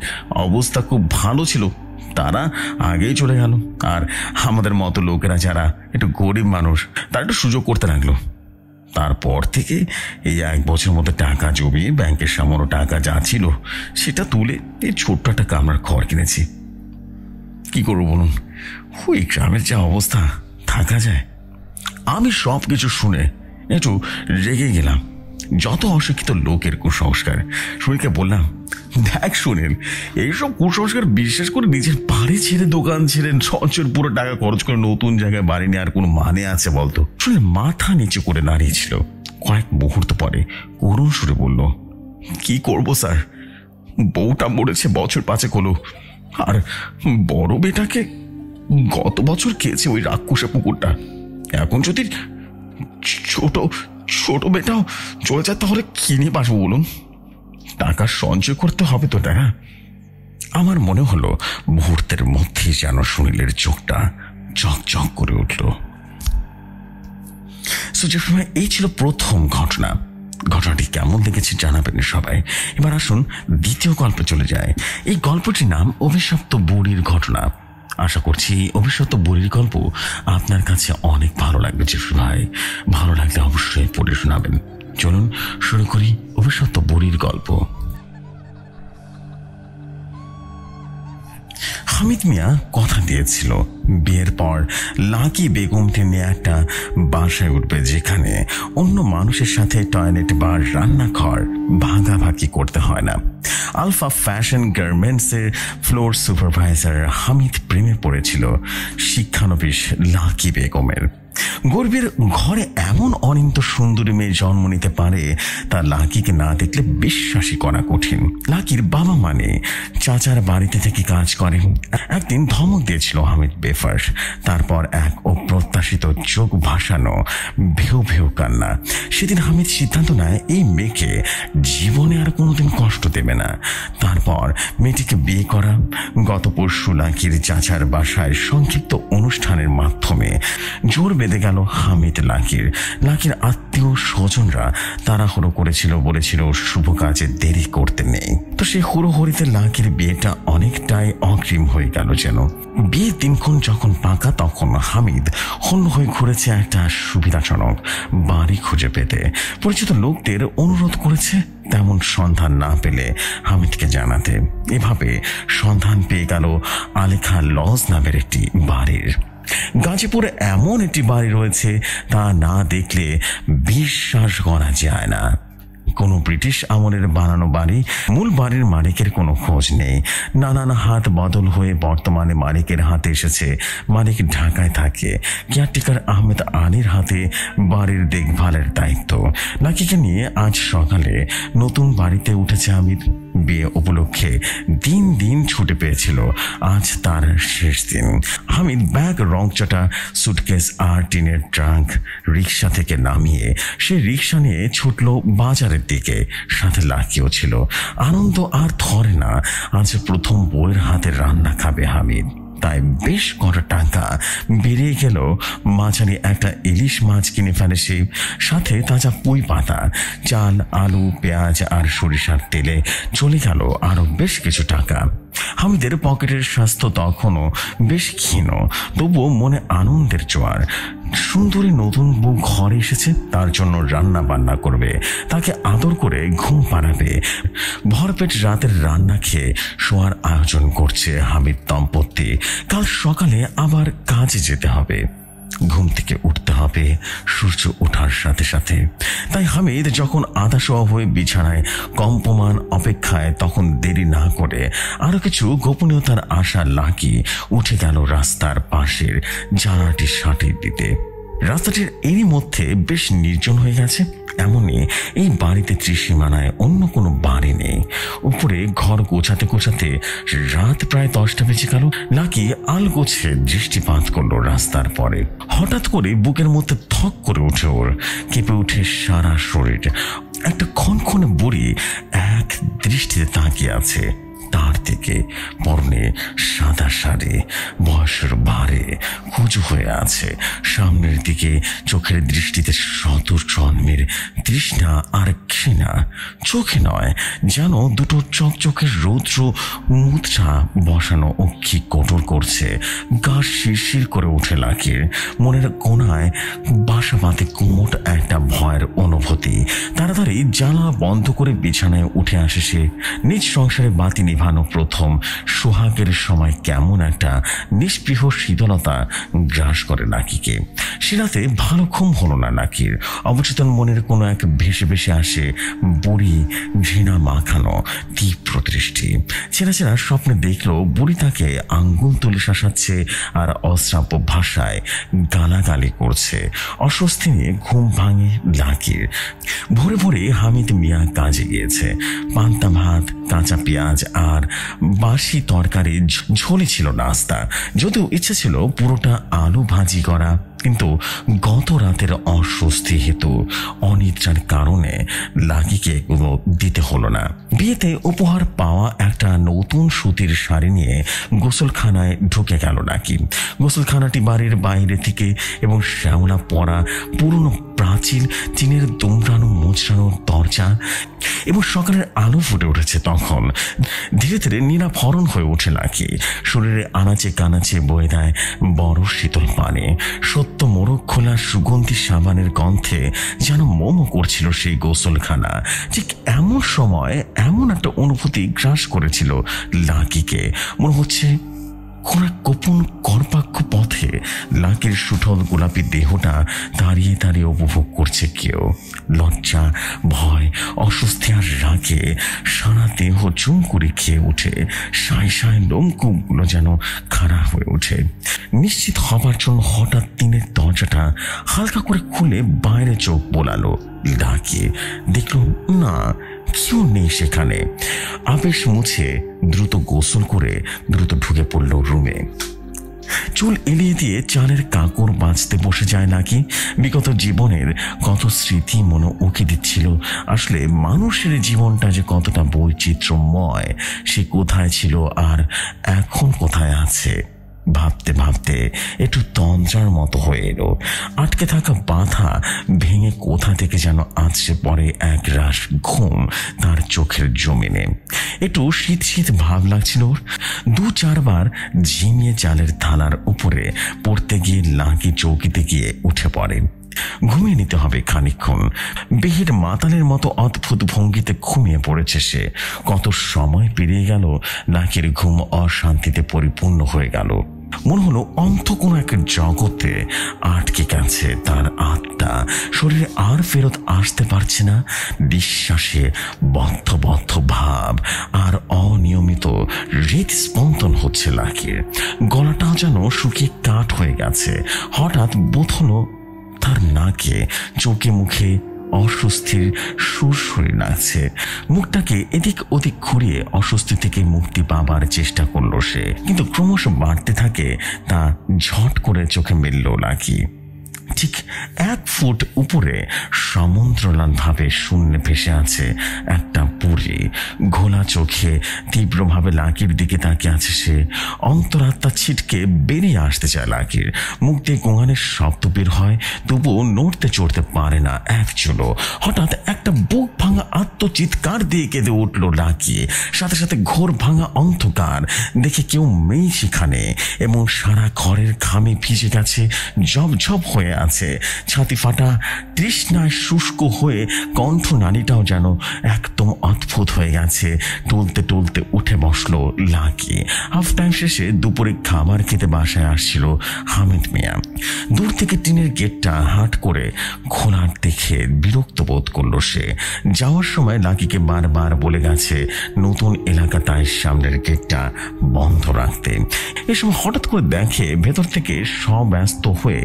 অবস্থা খুব ভালো ছিল তারা আগেই চলে গেল, আর আমাদের মতো লোকেরা যারা একটু গরিব মানুষ তারা একটু সুযোগ করতে লাগলো। তারপর থেকে এই 1 বছর মতো টাকা জমিয়ে ব্যাংকের সামান্য টাকা যা ছিল সেটা তুলে এই ছোট্ট একটা কামরার ঘর কিনেছি। কি করবো বলুন, ওই গ্রামের যা অবস্থা, থাকা যায়? আমি সব কিছু শুনে একটু রেগে গেলাম। যত অশিক্ষিত লোকের কুসংস্কার। শরীরকে বললাম, দেখ শুনেন, এইসব কুসংস্কার বিশ্বাস করে নিজের বাড়ি ছেড়ে, দোকান ছেড়ে, সঞ্চয়ের পুরো টাকা খরচ করে নতুন জায়গায় বাড়ি নেওয়ার কোনো মানে আছে বলতো? শুনে মাথা নিচু করে দাঁড়িয়েছিল। কয়েক মুহূর্ত পরে করুণ সুরে বলল, কি করবো স্যার, বউটা মরেছে বছর 5 হলো, আর বড় বেটাকে গত বছর খেয়েছে ওই রাক্ষসে পুকুরটা। এখন যদি ছোট বেটাও চলে যায় তাহলে কি নিয়ে বাঁচবো বলুন? টাকা সঞ্চয় করতে হবে তো টাকা। আমার মনে হলো মুহূর্তের মধ্যেই যেন সুনীলের চোখটা চকচক করে উঠল। এই ছিল প্রথম ঘটনা। ঘটনাটি কেমন লেগেছে জানাবেন সবাই। এবার আসুন দ্বিতীয় গল্পে চলে যায়। এই গল্পটির নাম অভিশপ্ত বুড়ির ঘটনা। আশা করছি অভিশপ্ত বুড়ির গল্প আপনার কাছে অনেক ভালো লাগবে জেফরি ভাই। ভালো লাগলে অবশ্যই পড়ে শোনাবেন। চলুন শুরু করি অভিশপ্ত বুড়ির গল্প। হামিদ মিয়া কথা দিয়েছিল বিয়ের পর লাকি বেগমকে নিয়ে একটা বাসায় উঠবে যেখানে অন্য মানুষের সাথে টয়লেট বা রান্নাঘর ভাগাভাগি করতে হয় না। আলফা ফ্যাশন গার্মেন্টসের ফ্লোর সুপারভাইজার হামিদ প্রেমে পড়েছিল শিক্ষানবিশ লাকি বেগমের। গর্বের ঘরে এমন অনিন্ত সুন্দরী মেয়ে জন্ম নিতে পারে তা লাকিকে না দেখলে বিশ্বাসই করা কঠিন। লাকির বাবা মানে চাচার বাড়িতে থেকে কাজ করেন। একদিন ধমক দিয়েছিল হামিদ বেফাস। তারপর এক অপ্রত্যাশিত চোখ ভাসানো ভেউ ভেউ কান্না। সেদিন হামিদ সিদ্ধান্ত নেয় এই মেয়েকে জীবনে আর কোনোদিন কষ্ট দেবে না। তারপর মেয়েটিকে বিয়ে করা। গত পরশু লাকির চাচার বাসায় সংক্ষিপ্ত অনুষ্ঠানের মাধ্যমে জোর বেঁধে গেল হামিদ লাকির আত্মীয় স্বজনরা তাড়াহুড়ো করেছিল, বলেছিল শুভ কাজে দেরি করতে নেই। তো সেই হুড়োহুড়িতে লাকির বিয়েটা অনেকটাই অগ্রিম হয়ে গেল যেন। বিয়ের দিনক্ষণ যখন পাকা তখন হামিদ হন্য হয়ে ঘুরেছে একটা সুবিধাজনক বাড়ি খুঁজে পেতে। পরিচিত লোকদের অনুরোধ করেছে তেমন সন্ধান না পেলে হামিদকে জানাতে। এভাবে সন্ধান পেয়ে গেল আলেখা লজ নামের একটি বাড়ির। গাজীপুরে এমন একটি বাড়ি রয়েছে তা না দেখলে বিশ্বাস করা যায় না। কোনো ব্রিটিশ আমলের বানানো বাড়ি। মূল বাড়ির মালিকের কোনো খোঁজ নেই। নানান হাত বদল হয়ে বর্তমানে মালিকের হাতে এসেছে। মালিক ঢাকায় থাকে। কেয়ারটেকার আহমেদ আলীর হাতে বাড়ির দেখভালের দায়িত্ব। লাকিকে নিয়ে আজ সকালে নতুন বাড়িতে উঠেছে হামিদ। বিয়ে উপলক্ষে দিন দিন ছুটে পেয়েছিল। আজ তার শেষ দিন। হামিদ ব্যাগ, রংচটা সুটকেস আর টিনের ট্রাঙ্ক রিক্সা থেকে নামিয়ে সে রিক্সা নিয়ে ছুটল বাজারের দিকে। সাথে লাকিও ছিল। আনন্দ আর ধরে না। আজ প্রথম বউয়ের হাতে রান্না খাবে হামিদ। তাই বেশ কটা টাকা বেরিয়ে গেল। মাঝারি একটা ইলিশ মাছ কিনে ফেলে সে। সাথে তাজা পুঁই পাতা, চাল, আলু, পেঁয়াজ আর সরিষার তেলে চলে গেল আরো বেশ কিছু টাকা। হামিদের পকেটের স্বাস্থ্য তখনও বেশ ক্ষীণ, তবুও মনে আনন্দের জোয়ার। সুন্দরী নতুন বউ ঘরে এসেছে, তার জন্য রান্না বান্না করবে, তাকে আদর করে ঘুম পাড়াবে। ভরপেট রাতের রান্না খেয়ে শোয়ার আয়োজন করছে হামিদ দম্পতি। কাল সকালে আবার কাজে যেতে হবে। ঘুম থেকে উঠতে হবে সূর্য ওঠার সাথে সাথে। তাই হামিদ যখন আধাশোয়া হয়ে বিছানায় কম্পমান অপেক্ষায়, তখন দেরি না করে আরো কিছু গোপনীয়তার আশা লাকি উঠে গেল রাস্তার পাশের জানালাটি সাঁটিয়ে দিতে। রাস্তাটির এরই মধ্যে বেশ নির্জন হয়ে গেছে। এমনই এই বাড়িতে ত্রিসীমানায় অন্য কোনো বাড়ি নেই। উপরে ঘর গোছাতে গোছাতে রাত প্রায় 10টা বেজে গেল। লাকি আলগোছে দৃষ্টিপাত করলো রাস্তার পরে। হঠাৎ করে বুকের মধ্যে থক করে উঠে ওর। কেঁপে উঠে সারা শরীর। একটা ক্ষণক্ষণে বুড়ি এক দৃষ্টিতে তাকিয়ে আছে। তার দিকে। পরনে সাদা শাড়ি, বয়সের ভারে কুঁজো হয়ে আছে। সামনের দিকে চোখের দৃষ্টিতে শত জন্মের তৃষ্ণা আর ঘৃণা। চোখে নয়, যেন দুটো চকচকের রৌদ্র মুদ্রা বসানো অক্ষি কঠোর করছে। গা শিরশির করে ওঠে লাকির। মনের কোনায় বাসা বাঁধে কুমোট একটা ভয়ের অনুভূতি। তাড়াতাড়ি জ্বালা বন্ধ করে বিছানায় উঠে আসে সে। নিজ সংসারে বাতি নিভানো প্রথম সোহাগের সময় কেমন একটা নিষ্পৃহ শীতলতা গ্রাস করে নাকিকে। সে রাতে ভালো ঘুম হলো না নাকির। অবচেতন মনের কোনো এক ভেসে ভেসে আসে বুড়ি ঘৃণা মাখানো তীব্র দৃষ্টি। ছেঁড়া ছেঁড়া স্বপ্নে দেখলো বুড়ি তাকে আঙ্গুল তুলে শাসাচ্ছে আর অশ্রাব্য ভাষায় গালাগালি করছে। অস্বস্তি নিয়ে ঘুম ভাঙে লাকির। ভোরে ভোরে হামিদ মিয়া কাজে গিয়েছে। পান্তা ভাত, কাঁচা পেঁয়াজ আর বাসি তরকারি ঝোলে ছিল নাস্তা। যদিও ইচ্ছে ছিল পুরোটা আলু ভাজি করা, কিন্তু গত রাতের অস্বস্তি হেতু অনিদ্রার কারণে লাকিকে এগুলো দিতে হলো না। বিয়েতে উপহার পাওয়া একটা নতুন সুতির শাড়ি নিয়ে গোসলখানায় ঢুকে গেল লাকি। গোসলখানাটি বাড়ির বাইরে থেকে এবং শ্যাওলা পরা পুরনো প্রাচীন টিনের দুমড়ানো মোচড়ানো দরজা এবং সকালের আলো ফুটে উঠেছে তখন। ধীরে ধীরে নিরাভরণ হয়ে ওঠে নাকি। শরীরে আনাচে কানাচে বয়ে দেয় বড় শীতল পানি। সত্য মোড়ক খোলা সুগন্ধি সাবানের গন্ধে যেন মোমো করছিল সেই গোসলখানা। ঠিক এমন সময় এমন একটা অনুভূতি গ্রাস করেছিল লাকিকে। মনে হচ্ছে কোন এক গোপন কর্পাক্ষ পথে লাকির সুঠল গোলাপি দেহটা দাঁড়িয়ে দাঁড়িয়ে উপভোগ করছে কেউ। লজ্জা, ভয়, অস্বস্তি আর রাগে সারা দেহ চুম করে খেয়ে ওঠে। সাঁই সাঁই লোমকূপগুলো যেন খাড়া হয়ে ওঠে। নিশ্চিত হবার জন্য হঠাৎ টিনের দরজাটা হালকা করে খুলে বাইরে চোখ বোলালো। লাকি দেখল না, কেউ নেই সেখানে। আবেশ মুছে দ্রুত গোসল করে দ্রুত ঢুকে পড়ল রুমে। চুল এলিয়ে দিয়ে চালের কাকড় বাঁচতে বসে যায় নাকি। বিগত জীবনের কত স্মৃতি মনে উকি দিচ্ছিল। আসলে মানুষের জীবনটা যে কতটা বৈচিত্র্যময়, সে কোথায় ছিল আর এখন কোথায় আছে ভাবতে ভাবতে একটু তন্দ্রার মতো হয়ে এলো। আটকে থাকা বাধা ভেঙে কোথা থেকে যেন আছড়ে পড়ে এক রাশ ঘুম তার চোখের জমিনে। একটু শীত শীত ভাব লাগছিল। 2-4 বার ঝিমিয়ে চালের থালার উপরে পড়তে গিয়ে লাকি চৌকিতে গিয়ে উঠে পড়ে। ঘুমিয়ে নিতে হবে খানিকক্ষণ। বেহের মাতালের মতো অদ্ভুত ভঙ্গিতে ঘুমিয়ে পড়েছে সে। কত সময় পেরিয়ে গেল, লাকির ঘুম অশান্তিতে পরিপূর্ণ হয়ে গেল। মনে হলো অন্ত কোনো এক জগতে আটকে গেছে তার আত্মা। শরীরে আর ফেরত আসতে পারছে না। বিশ্বাসে বদ্ধ বদ্ধ ভাব আর অনিয়মিত হৃদস্পন্দন হচ্ছে লাকির। গলাটাও যেন শুকিয়ে কাঠ হয়ে গেছে। হঠাৎ বোধ হলো তার নাকে, চোখে মুখে অস্বস্তির সুরসুরি লাগছে। মুখটাকে এদিক ওদিক ঘুরিয়ে অস্বস্তি থেকে মুক্তি পাবার চেষ্টা করলো সে, কিন্তু ক্রমশ বাড়তে থাকে তা ঝট করে চোখে মিলল লাকি। ঠিক 1 ফুট উপরে সমুদ্রলাল ভাবে শূন্যে ভেসে আছে একটা পুরী। ঘোলা চোখে তীব্রভাবে লাকির দিকে তাকিয়ে আছে সে। অন্তরাত্মা ছিটকে বেরিয়ে আসতে চায় লাকির। মুখ দিয়ে গোঙানের শব্দ বের হয়, তবুও নড়তে চড়তে পারে না এক চুলো। হঠাৎ একটা বুক ভাঙা আত্মচিৎকার দিয়ে কেঁদে উঠল লাকি। সাথে সাথে ঘোর ভাঙা অন্ধকার দেখে কেউ মেয়ে সেখানে, এবং সারা ঘরের ঘামে ভিজে গেছে, ঝপ ঝপ হয়ে আছে। ছাতি ফাটা তৃষ্ণায় শুষ্ক হয়ে কণ্ঠ নালীটাও যেন একদম অদ্ভুত হয়ে গেছে। টলতে টলতে উঠে বসলো লাকি। হাফ টাইম শেষে দুপুরে খাবার খেতে বাসায় আসছিল হামিদ মিয়া। দূর থেকে টিনের গেটটা হাট করে খোলার দেখে বিরক্ত বোধ করলো সে। যাওয়ার সময় লাকিকে বারবার বলে গেছে নতুন এলাকা তাই সামনের গেটটা বন্ধ রাখতে। এ সময় হঠাৎ করে দেখে ভেতর থেকে সব্যস্ত হয়ে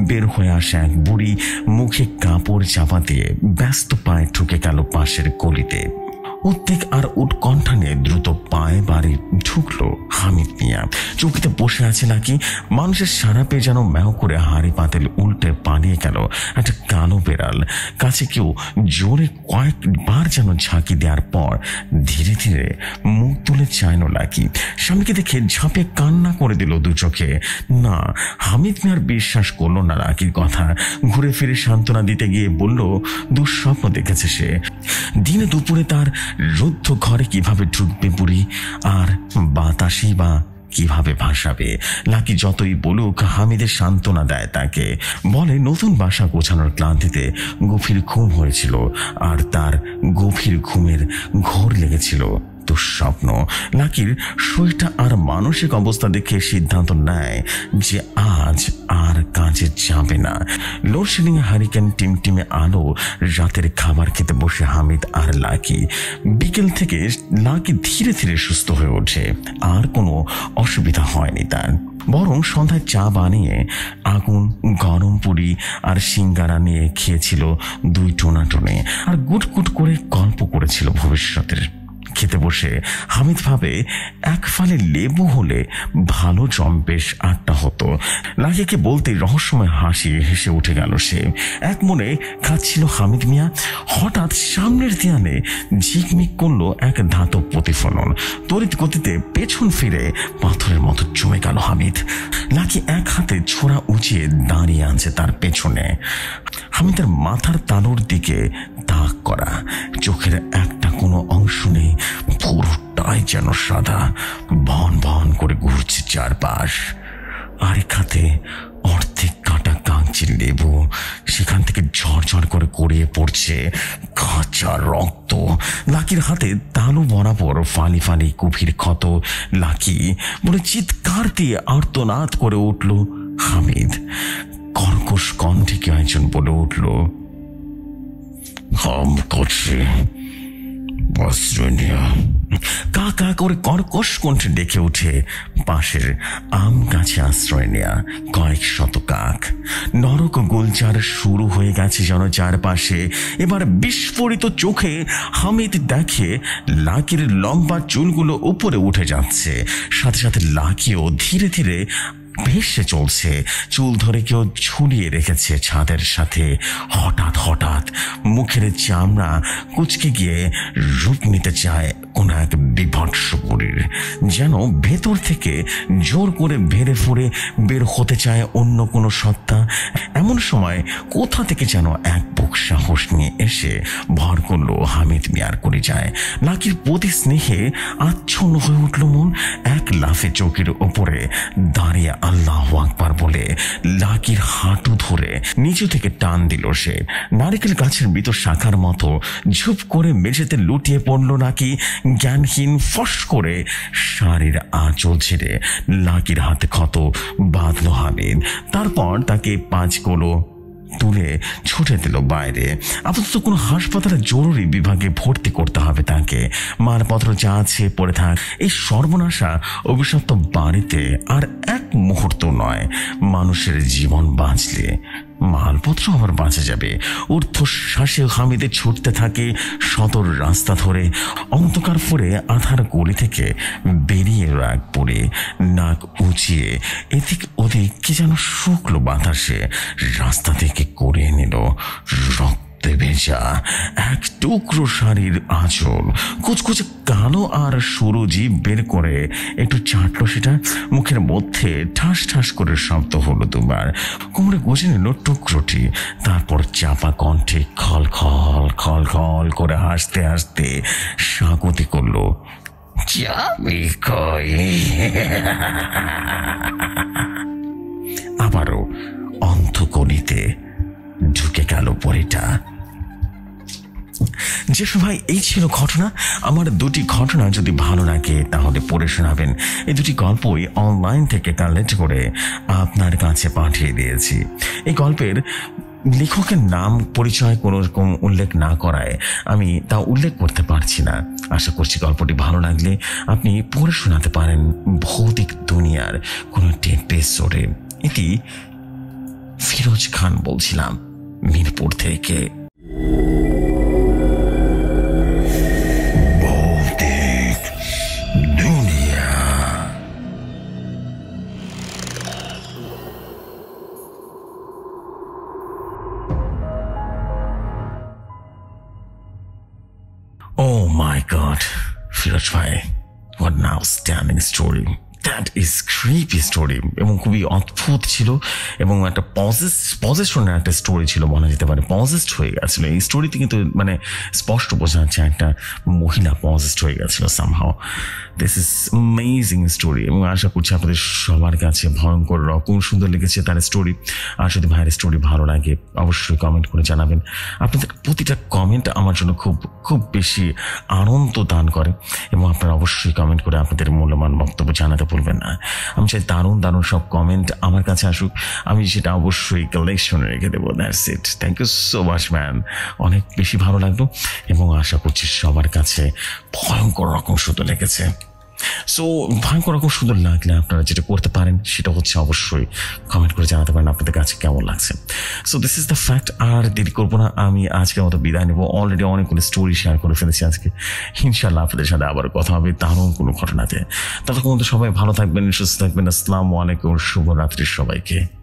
বের হয়ে আসে এক বুড়ি। মুখে কাপড় চাপা দিয়ে ব্যস্ত পায়ে ঢুকে গেল পাশের গলিতে। উদ্বেগ আর উৎকণ্ঠা নিয়ে দ্রুত পায়ে বাড়ি ঢুকলো হামিদ মিয়া। চৌকিতে বসে আছে নাকি মানুষের সারা পেয়ে যেন ম্যাও করে হাড়ি পাতিল উল্টে পালিয়ে গেল একটা কালো বেড়াল। কাছে কেউ জোরে কয়েকবার যেন ঝাঁকি দেওয়ার পর ধীরে ধীরে মুখ তুলে চাইল লাকি। স্বামীকে দেখে ঝাঁপে কান্না করে দিল দু চোখে। না, হামিদ মিয়ার বিশ্বাস করলো না লাকির কথা। ঘুরে ফিরে সান্ত্বনা দিতে গিয়ে বলল দুঃস্বপ্ন দেখেছে সে। দিনে দুপুরে তার রুদ্ধ ঘরে কিভাবে ঢুকবে বুড়ি, আর বাতাসেই বা কিভাবে ভাসাবে। লাকি যতই বলুক হামিদের সান্ত্বনা দেয় তাকে, বলে নতুন বাসা গোছানোর ক্লান্তিতে গভীর ঘুম হয়েছিল আর তার গভীর ঘুমের ঘোর লেগেছিল দুঃস্বপ্ন। লাকির শরীরটা আর মানসিক অবস্থা দেখে সিদ্ধান্ত নেয় যে আজ আর কাজে যাবে না। লোডশেডিং হারিকেন টিমটিমে আলো রাতের খাবার খেতে বসে হামিদ আর লাকি। বিকেল থেকে লাকি ধীরে ধীরে সুস্থ হয়ে ওঠে, আর কোনো অসুবিধা হয়নি তার। বরং সন্ধ্যায় চা বানিয়ে আগুন গরম পুরি আর সিঙ্গারা নিয়ে খেয়েছিল দুই টোনাটনে, আর গুটগুট করে গল্প করেছিল ভবিষ্যতের। খেতে বসে হামিদ ভাবে এক ফালে লেবু হলে ভালো জম্পেশ আড্ডা হতো। লাকিকে বলতে রহস্যময় হাসি হেসে উঠে গেল সে। এক মনে খাচ্ছিল হামিদ মিয়া, হঠাৎ সামনের দেয়ালে ঝিকমিক করলো এক ধাতব প্রতিফলন। তড়িৎ গতিতে পেছন ফিরে পাথরের মতো জমে গেল হামিদ। লাকি এক হাতে ছোড়া উঁচিয়ে দাঁড়িয়ে আছে তার পেছনে। হামিদের মাথার তালুর দিকে দাগ করা, চোখের একটা কোনো অংশ নেই, পুরোটাই যেন সাদা, ভন ভন করে ঘুরছে চারপাশ। আরেক হাতে অর্ধেক কাটা কাঁচির লেবু, সেখান থেকে ঝরঝর করে গড়িয়ে পড়ছে কাঁচা রক্ত। লাকির হাতে তালু বরাবর ফালি ফালি গভীর ক্ষত। লাকি বলে চিৎকার দিয়ে আর্তনাদ করে উঠল হামিদ। কর্কশ কণ্ঠে কেউ একজন বলে উঠল, হাম করছে অস্ট্রেলিয়া। কা কা করে কর্কশ কণ্ঠে ডেকে উঠে পাশের আম গাছে আশ্রয় নেয়া কয়েক শত কাক। নরক গোলচার শুরু হয়ে গেছে যেন চারপাশে। এবার বিস্ফোরিত চোখে হামিদ দেখে লাকির লম্বা চুলগুলো উপরে উঠে যাচ্ছে, সাথে সাথে লাকিও ধীরে ধীরে ভেসে চলছে। চুল ধরে কেউ ঝুলিয়ে রেখেছে ছাদের সাথে। হঠাৎ হঠাৎ মুখের চামড়া কুচকে গিয়ে রূপ নিতে চায় কোন এক বিভৎস বুড়ির, যেন ভেতর থেকে জোর করে ভেড়ে ফুরে বের হতে চায় অন্য কোনো সত্তা। এমন সময় কোথা থেকে যেন এক বুক সাহস নিয়ে এসে ভর করলো হামিদ মিয়ার করে যায়। লাকির প্রতি স্নেহে আচ্ছন্ন হয়ে উঠল মন। এক লাফে চৌকির ওপরে দাঁড়িয়ে আল্লাহু আকবার বলে লাকির হাঁটু ধরে নিচু থেকে টান দিল সে। নারিকেল গাছের মৃত শাখার মতো ঝুপ করে মেঝেতে লুটিয়ে পড়ল নাকি। জ্ঞানহীন ফস করে শাড়ির আঁচল ছেড়ে লাকির হাতে ক্ষত বাঁধল হামিদ। তারপর তাকে 5 কিলো তুলে ছুটে দিল বাইরে। আপাতত কোনো হাসপাতালে জরুরি বিভাগে ভর্তি করতে হবে তাকে। মালপত্র যা আছে পড়ে থাক। এই সর্বনাশা অভিশপ্ত বাড়িতে আর এক মুহূর্ত নয়। মানুষের জীবন বাঁচলে মালপত্র আবার বাঁচা যাবে। ঊর্ধ্বশ্বাসে হামিদে ছুটতে থাকে সদর রাস্তা ধরে। অন্ধকার ফুরে আধার গলি থেকে বেরিয়ে রাগ পড়ে নাক উঁচিয়ে এদিক ওদিক কি যেন শুকলো বাতাসে রাস্তা থেকে করে নিল রক্তে ভেজা এক টুকরো শাড়ির আঁচল। কুচকুচে কালো আর সরু জিভ বের করে একটু চাটলো সেটা। মুখের মধ্যে ঠাস ঠাস করে শব্দ হলো দুবার। কোমরে গুজে নিল টুকরোটি। তারপর চাপা কণ্ঠে খল খল খল খল করে হাসতে হাসতে স্বাগতি করলো, যাবি কই? আবারও অন্ধকণিতে ঢুকে গেল পরিটা। যে ভাই এই ছিল ঘটনা। আমার 2টি ঘটনা যদি ভালো লাগে তাহলে পড়ে শোনাবেন। এই 2টি গল্পই অনলাইন থেকে কালেক্ট করে আপনার কাছে পাঠিয়ে দিয়েছি। এই গল্পের লেখকের নাম পরিচয় কোনো রকম উল্লেখ না করায় আমি তা উল্লেখ করতে পারছি না। আশা করছি গল্পটি ভালো লাগলে আপনি পড়ে শোনাতে পারেন ভৌতিক দুনিয়ার কোনো একটি এপিসোডে। এটি ফিরোজ খান বলছিলাম, মিরপুর থেকে। Oh my God, Firaj bhai, what an outstanding story. That is creepy story এবং খুবই অদ্ভুত ছিল এবং একটা পজেশনের একটা স্টোরি ছিল বলা যেতে পারে। পজেস্ট হয়ে গেছিল এই স্টোরিতে, কিন্তু মানে স্পষ্ট বোঝা যাচ্ছে একটা মহিলা পজেস্ট হয়ে গেছিল somehow. This is amazing story এবং আশা করছি আপনাদের সবার কাছে ভয়ঙ্কর রকম সুন্দর লেগেছে তার স্টোরি। আর যদি ভাইয়ের স্টোরি ভালো লাগে অবশ্যই কমেন্ট করে জানাবেন। আপনাদের প্রতিটা কমেন্ট আমার জন্য খুব খুব বেশি আনন্দ দান করে এবং আপনারা অবশ্যই কমেন্ট করে আপনাদের মূল্যবান বক্তব্য জানাতে ভুলবেন না। আমি চাই দারুণ দারুণ সব কমেন্ট আমার কাছে আসুক, আমি সেটা অবশ্যই কালেকশনে রেখে দেবো। That's it, thank you so much man, অনেক বেশি ভালো লাগলো এবং আশা করছি সবার কাছে ভয়ঙ্কর রকম সুন্দর লেগেছে। সো ভয়ঙ্কর রকম সুন্দর লাগলে আপনারা যেটা করতে পারেন সেটা হচ্ছে অবশ্যই কমেন্ট করে জানাতে পারেন আপনাদের কাছে কেমন লাগছে। So this is the fact. আর দেরি করবো না, আমি আজকের মতো বিদায় নেবো। অলরেডি অনেকগুলো স্টোরি শেয়ার করে ফেলেছি আজকে। ইনশাল্লাহ আপনাদের সাথে আবার কথা হবে দারুণ কোনো ঘটনাতে। ততক্ষণ সবাই ভালো থাকবেন, সুস্থ থাকবেন। আসসালামু আলাইকুম, শুভরাত্রি সবাইকে।